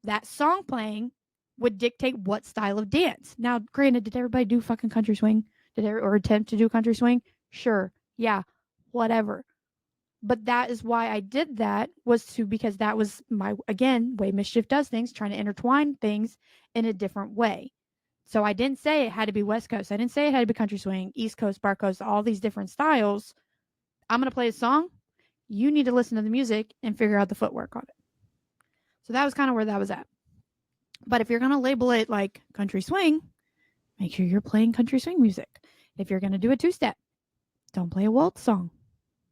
That song playing would dictate what style of dance. Now, granted, did everybody do fucking country swing? Or attempt to do country swing? Sure. Yeah. Whatever. But that is why I did that, was to, because that was my, again, way Mischief does things, trying to intertwine things in a different way. So I didn't say it had to be West Coast. I didn't say it had to be country swing, East Coast, Bar Coast, all these different styles. I'm going to play a song. You need to listen to the music and figure out the footwork on it. So that was kind of where that was at. But if you're going to label it like country swing, make sure you're playing country swing music. If you're going to do a two step, don't play a waltz song,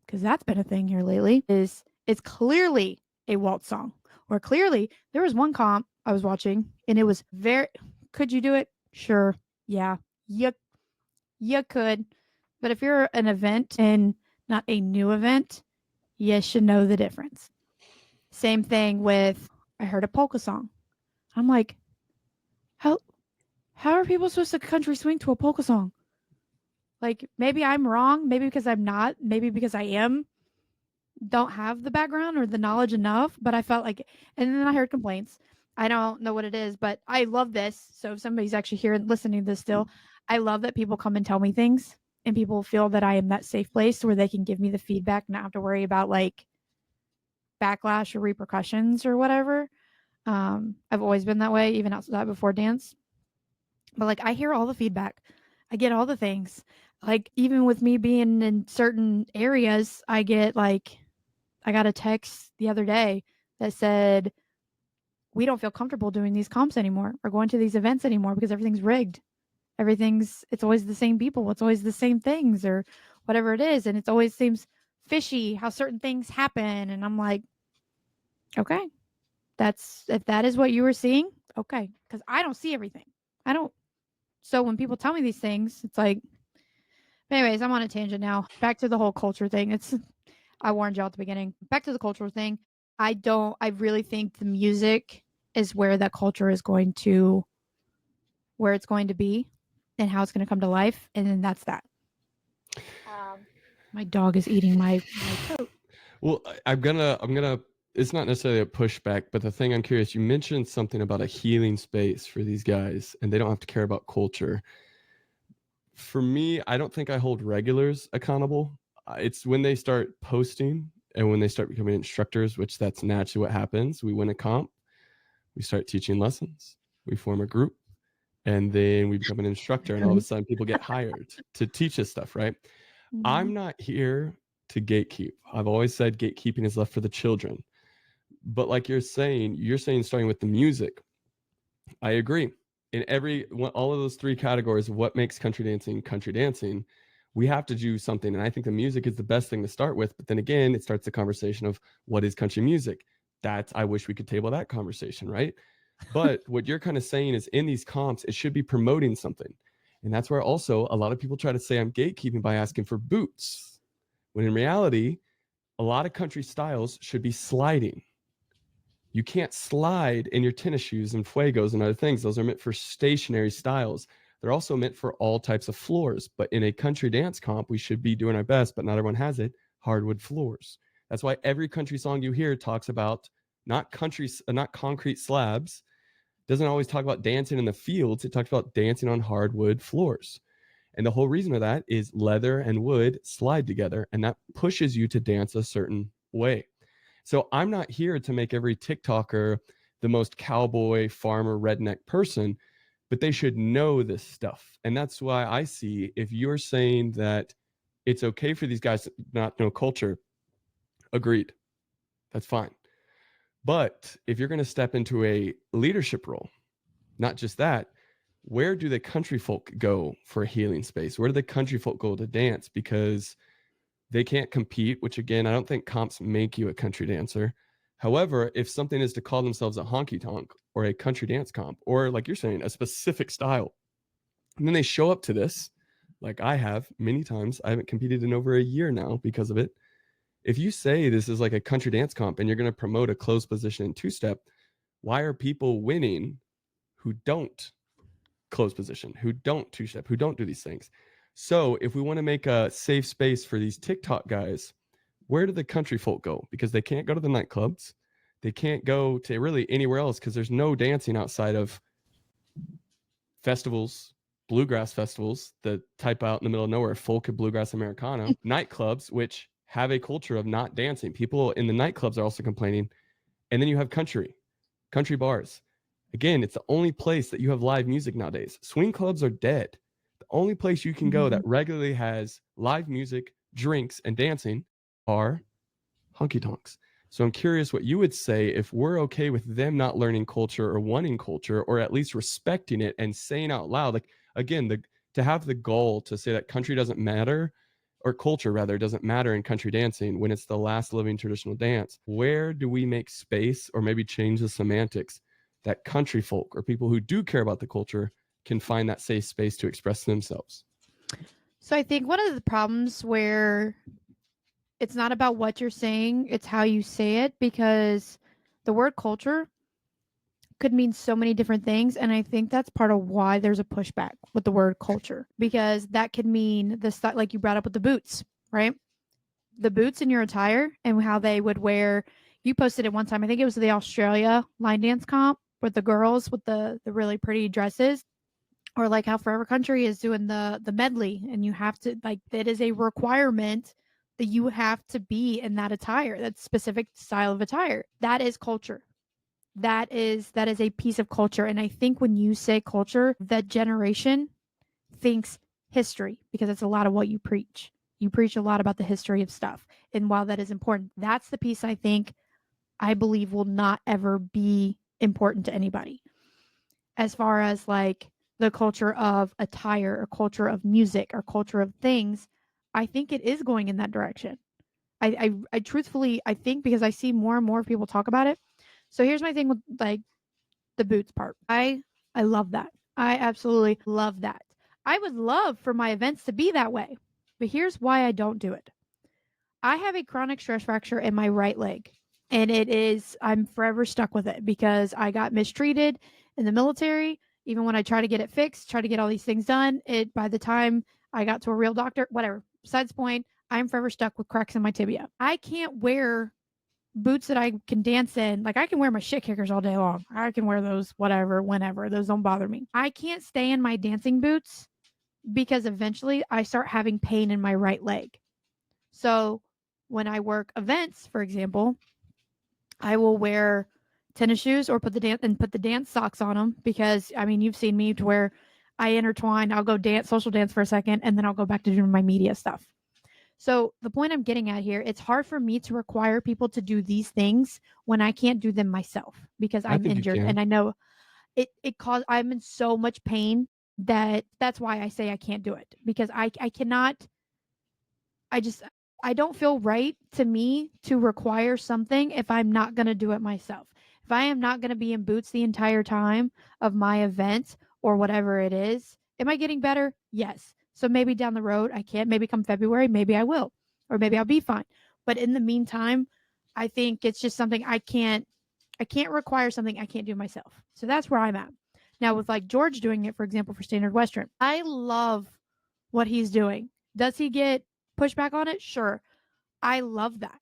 because that's been a thing here lately. It's clearly a waltz song, or clearly there was one comp I was watching and it was very. Could you do it? Sure, yeah, you could, but if you're an event and not a new event, you should know the difference. Same thing with, I heard a polka song. I'm like, how how are people supposed to country swing to a polka song? Like, maybe I'm wrong, maybe because I'm not, maybe because I am, don't have the background or the knowledge enough, but I felt like, and then I heard complaints. I don't know what it is, but I love this. So if somebody's actually here and listening to this still, I love that people come and tell me things and people feel that I am that safe place where they can give me the feedback, not have to worry about like backlash or repercussions or whatever. I've always been that way, even outside before dance. But like, I hear all the feedback, I get all the things. Like, even with me being in certain areas, I get like, I got a text the other day that said, we don't feel comfortable doing these comps anymore or going to these events anymore because everything's rigged. It's always the same people. It's always the same things or whatever it is. And it always seems fishy how certain things happen. And I'm like, okay, if that is what you were seeing, okay. Because I don't see everything. I don't. So when people tell me these things, it's like, anyways, I'm on a tangent now. Back to the whole culture thing. I warned y'all at the beginning. Back to the cultural thing. I really think the music is where that culture is going to, where it's going to be and how it's going to come to life. And then that's that. My dog is eating my coat. Well, I'm gonna. It's not necessarily a pushback, but the thing I'm curious. You mentioned something about a healing space for these guys, and they don't have to care about culture. For me, I don't think I hold regulars accountable. It's when they start posting and when they start becoming instructors, which that's naturally what happens. We win a comp, we start teaching lessons, we form a group, and then we become an instructor, and all of a sudden people get hired to teach us stuff, right? I'm not here to gatekeep. I've always said gatekeeping is left for the children. But like you're saying starting with the music. I agree. In all of those three categories of what makes country dancing, we have to do something. And I think the music is the best thing to start with. But then again, it starts the conversation of what is country music? I wish we could table that conversation, right? But what you're kind of saying is in these comps, it should be promoting something. And that's where also a lot of people try to say I'm gatekeeping by asking for boots. When in reality, a lot of country styles should be sliding. You can't slide in your tennis shoes and fuegos and other things. Those are meant for stationary styles. They're also meant for all types of floors. But in a country dance comp, we should be doing our best, but not everyone has it, hardwood floors. That's why every country song you hear talks about not concrete slabs. Doesn't always talk about dancing in the fields. It talks about dancing on hardwood floors. And the whole reason of that is leather and wood slide together, and that pushes you to dance a certain way. So I'm not here to make every TikToker the most cowboy, farmer, redneck person, but they should know this stuff. And that's why I see if you're saying that it's okay for these guys to not know culture, agreed. That's fine. But if you're going to step into a leadership role, not just that, where do the country folk go for a healing space? Where do the country folk go to dance? Because they can't compete, which again, I don't think comps make you a country dancer. However, if something is to call themselves a honky tonk or a country dance comp, or like you're saying, a specific style, and then they show up to this, like I have many times, I haven't competed in over a year now because of it. If you say this is like a country dance comp and you're going to promote a closed position and two step, why are people winning who don't close position, who don't two step, who don't do these things? So if we want to make a safe space for these TikTok guys, where do the country folk go? Because they can't go to the nightclubs. They can't go to really anywhere else because there's no dancing outside of festivals, bluegrass festivals that type out in the middle of nowhere, folk and bluegrass Americana, nightclubs, which have a culture of not dancing. People in the nightclubs are also complaining. And then you have country bars. Again, it's the only place that you have live music nowadays. Swing clubs are dead. The only place you can go that regularly has live music, drinks, and dancing are honky tonks. So I'm curious what you would say if we're okay with them not learning culture or wanting culture, or at least respecting it and saying out loud, like again, to have the goal to say that country doesn't matter, or culture rather doesn't matter in country dancing when it's the last living traditional dance. Where do we make space or maybe change the semantics that country folk or people who do care about the culture can find that safe space to express themselves? So I think one of the problems where it's not about what you're saying, it's how you say it, because the word culture could mean so many different things. And I think that's part of why there's a pushback with the word culture, because that could mean the stuff like you brought up with the boots, right? The boots in your attire and how they would wear. You posted it one time. I think it was the Australia line dance comp with the girls with the really pretty dresses, or like how Forever Country is doing the medley, and you have to like that is a requirement that you have to be in that attire, that specific style of attire. That is culture. That is a piece of culture. And I think when you say culture, that generation thinks history, because it's a lot of what you preach. You preach a lot about the history of stuff. And while that is important, that's the piece I believe will not ever be important to anybody. As far as like the culture of attire or culture of music or culture of things, I think it is going in that direction. I truthfully, I think, because I see more and more people talk about it. So here's my thing with like the boots part. I love that. I absolutely love that. I would love for my events to be that way. But here's why I don't do it. I have a chronic stress fracture in my right leg. And I'm forever stuck with it because I got mistreated in the military. Even when I try to get it fixed, try to get all these things done, by the time I got to a real doctor, whatever. Besides the point, I'm forever stuck with cracks in my tibia. I can't wear boots that I can dance in. Like I can wear my shit kickers all day long. I can wear those whatever, whenever. Those don't bother me. I can't stay in my dancing boots because eventually I start having pain in my right leg. So when I work events, for example, I will wear tennis shoes or put the dance socks on them, because I mean, you've seen me to where I intertwine. I'll go social dance for a second, and then I'll go back to doing my media stuff. So the point I'm getting at here, it's hard for me to require people to do these things when I can't do them myself because I I'm think you injured, can. and I know I'm in so much pain that's why I say I can't do it, because I cannot. I just I don't feel right to me to require something if I'm not going to do it myself. If I am not going to be in boots the entire time of my event or whatever it is, am I getting better? Yes. So maybe down the road I can. Maybe come February, maybe I will, or maybe I'll be fine. But in the meantime, I think it's just something I can't. I can't require something I can't do myself. So that's where I'm at. Now with like George doing it, for example, for Standard Western, I love what he's doing. Does he get pushback on it? Sure. I love that.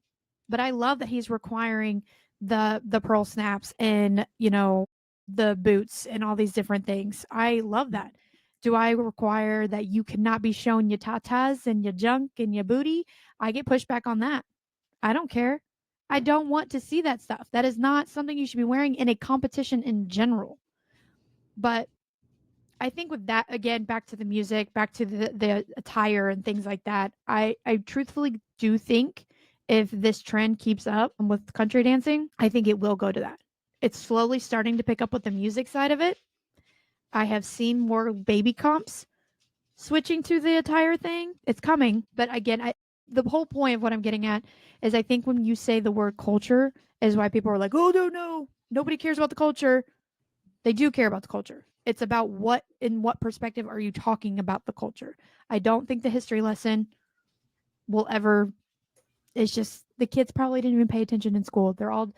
But I love that he's requiring the pearl snaps and, the boots and all these different things. I love that. Do I require that you cannot be showing your tatas and your junk and your booty? I get pushback on that. I don't care. I don't want to see that stuff. That is not something you should be wearing in a competition in general. But I think with that, again, back to the music, back to the attire and things like that, I truthfully do think if this trend keeps up with country dancing, I think it will go to that. It's slowly starting to pick up with the music side of it. I have seen more baby comps switching to the attire thing. It's coming, but again, the whole point of what I'm getting at is I think when you say the word culture is why people are like, "Oh no, nobody cares about the culture." They do care about the culture. It's about in what perspective are you talking about the culture. I don't think the history lesson will ever. It's just the kids probably didn't even pay attention in school. They're all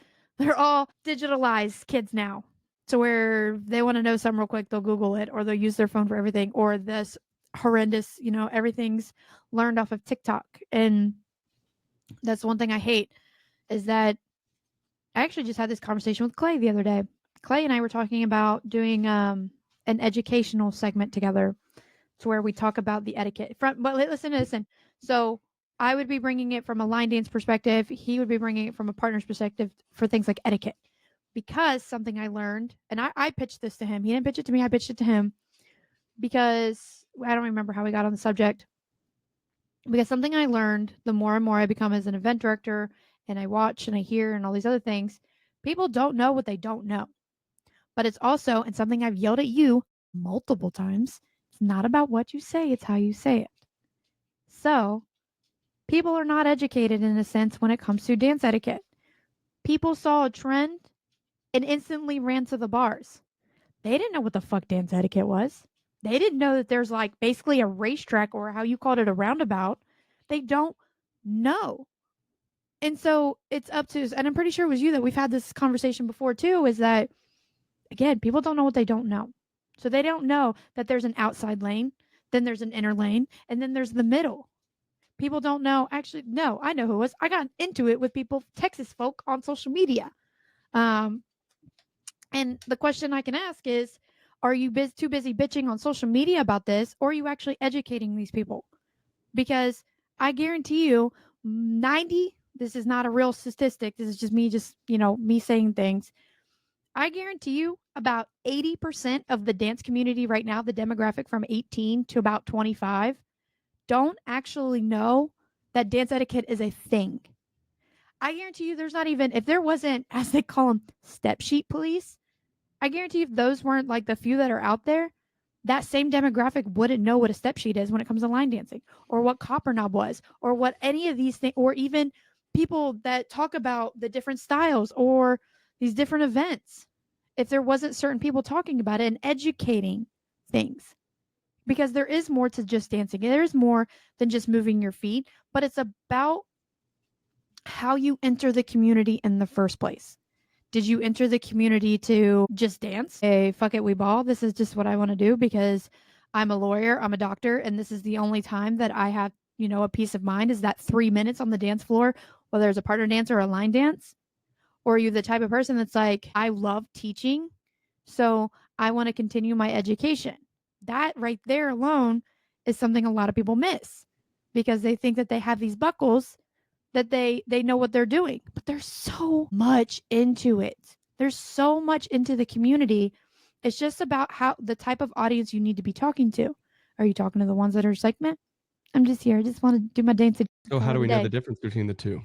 digitalized kids now. So where they want to know something real quick, they'll Google it, or they'll use their phone for everything, or this horrendous, everything's learned off of TikTok. And that's one thing I hate is that I actually just had this conversation with Clay the other day. Clay and I were talking about doing an educational segment together to where we talk about the etiquette. But listen. So I would be bringing it from a line dance perspective. He would be bringing it from a partner's perspective for things like etiquette. Because something I learned, and I pitched this to him. He didn't pitch it to me. I pitched it to him because I don't remember how we got on the subject. Because something I learned, the more and more I become as an event director and I watch and I hear and all these other things, people don't know what they don't know. But it's also, and something I've yelled at you multiple times, it's not about what you say, it's how you say it. So, people are not educated in a sense when it comes to dance etiquette. People saw a trend and instantly ran to the bars. They didn't know what the fuck dance etiquette was. They didn't know that there's like basically a racetrack or how you called it a roundabout. They don't know. And so it's up to, and I'm pretty sure it was you that we've had this conversation before too, is that again, people don't know what they don't know. So they don't know that there's an outside lane, then there's an inner lane, and then there's the middle. People don't know. Actually, no, I know who it was. I got into it with people, Texas folk on social media. Um, and the question I can ask is, are you too busy bitching on social media about this, or are you actually educating these people? Because I guarantee you, 90, this is not a real statistic. This is just me saying things. I guarantee you about 80% of the dance community right now, the demographic from 18 to about 25, don't actually know that dance etiquette is a thing. I guarantee you there's not even, if there wasn't, as they call them, step sheet police, I guarantee if those weren't like the few that are out there, that same demographic wouldn't know what a step sheet is when it comes to line dancing, or what copper knob was, or what any of these things, or even people that talk about the different styles or these different events. If there wasn't certain people talking about it and educating things, because there is more to just dancing. There is more than just moving your feet, but it's about how you enter the community in the first place. Did you enter the community to just dance? Hey, fuck it, we ball. This is just what I want to do because I'm a lawyer, I'm a doctor, and this is the only time that I have, a peace of mind is that 3 minutes on the dance floor, whether there's a partner dance or a line dance. Or are you the type of person that's like, I love teaching, so I want to continue my education? That right there alone is something a lot of people miss because they think that they have these buckles that they know what they're doing, but there's so much into it. There's so much into the community. It's just about how the type of audience you need to be talking to. Are you talking to the ones that are just like, man, I'm just here. I just want to do my dance. So how Call do it a we know the day. difference between the two?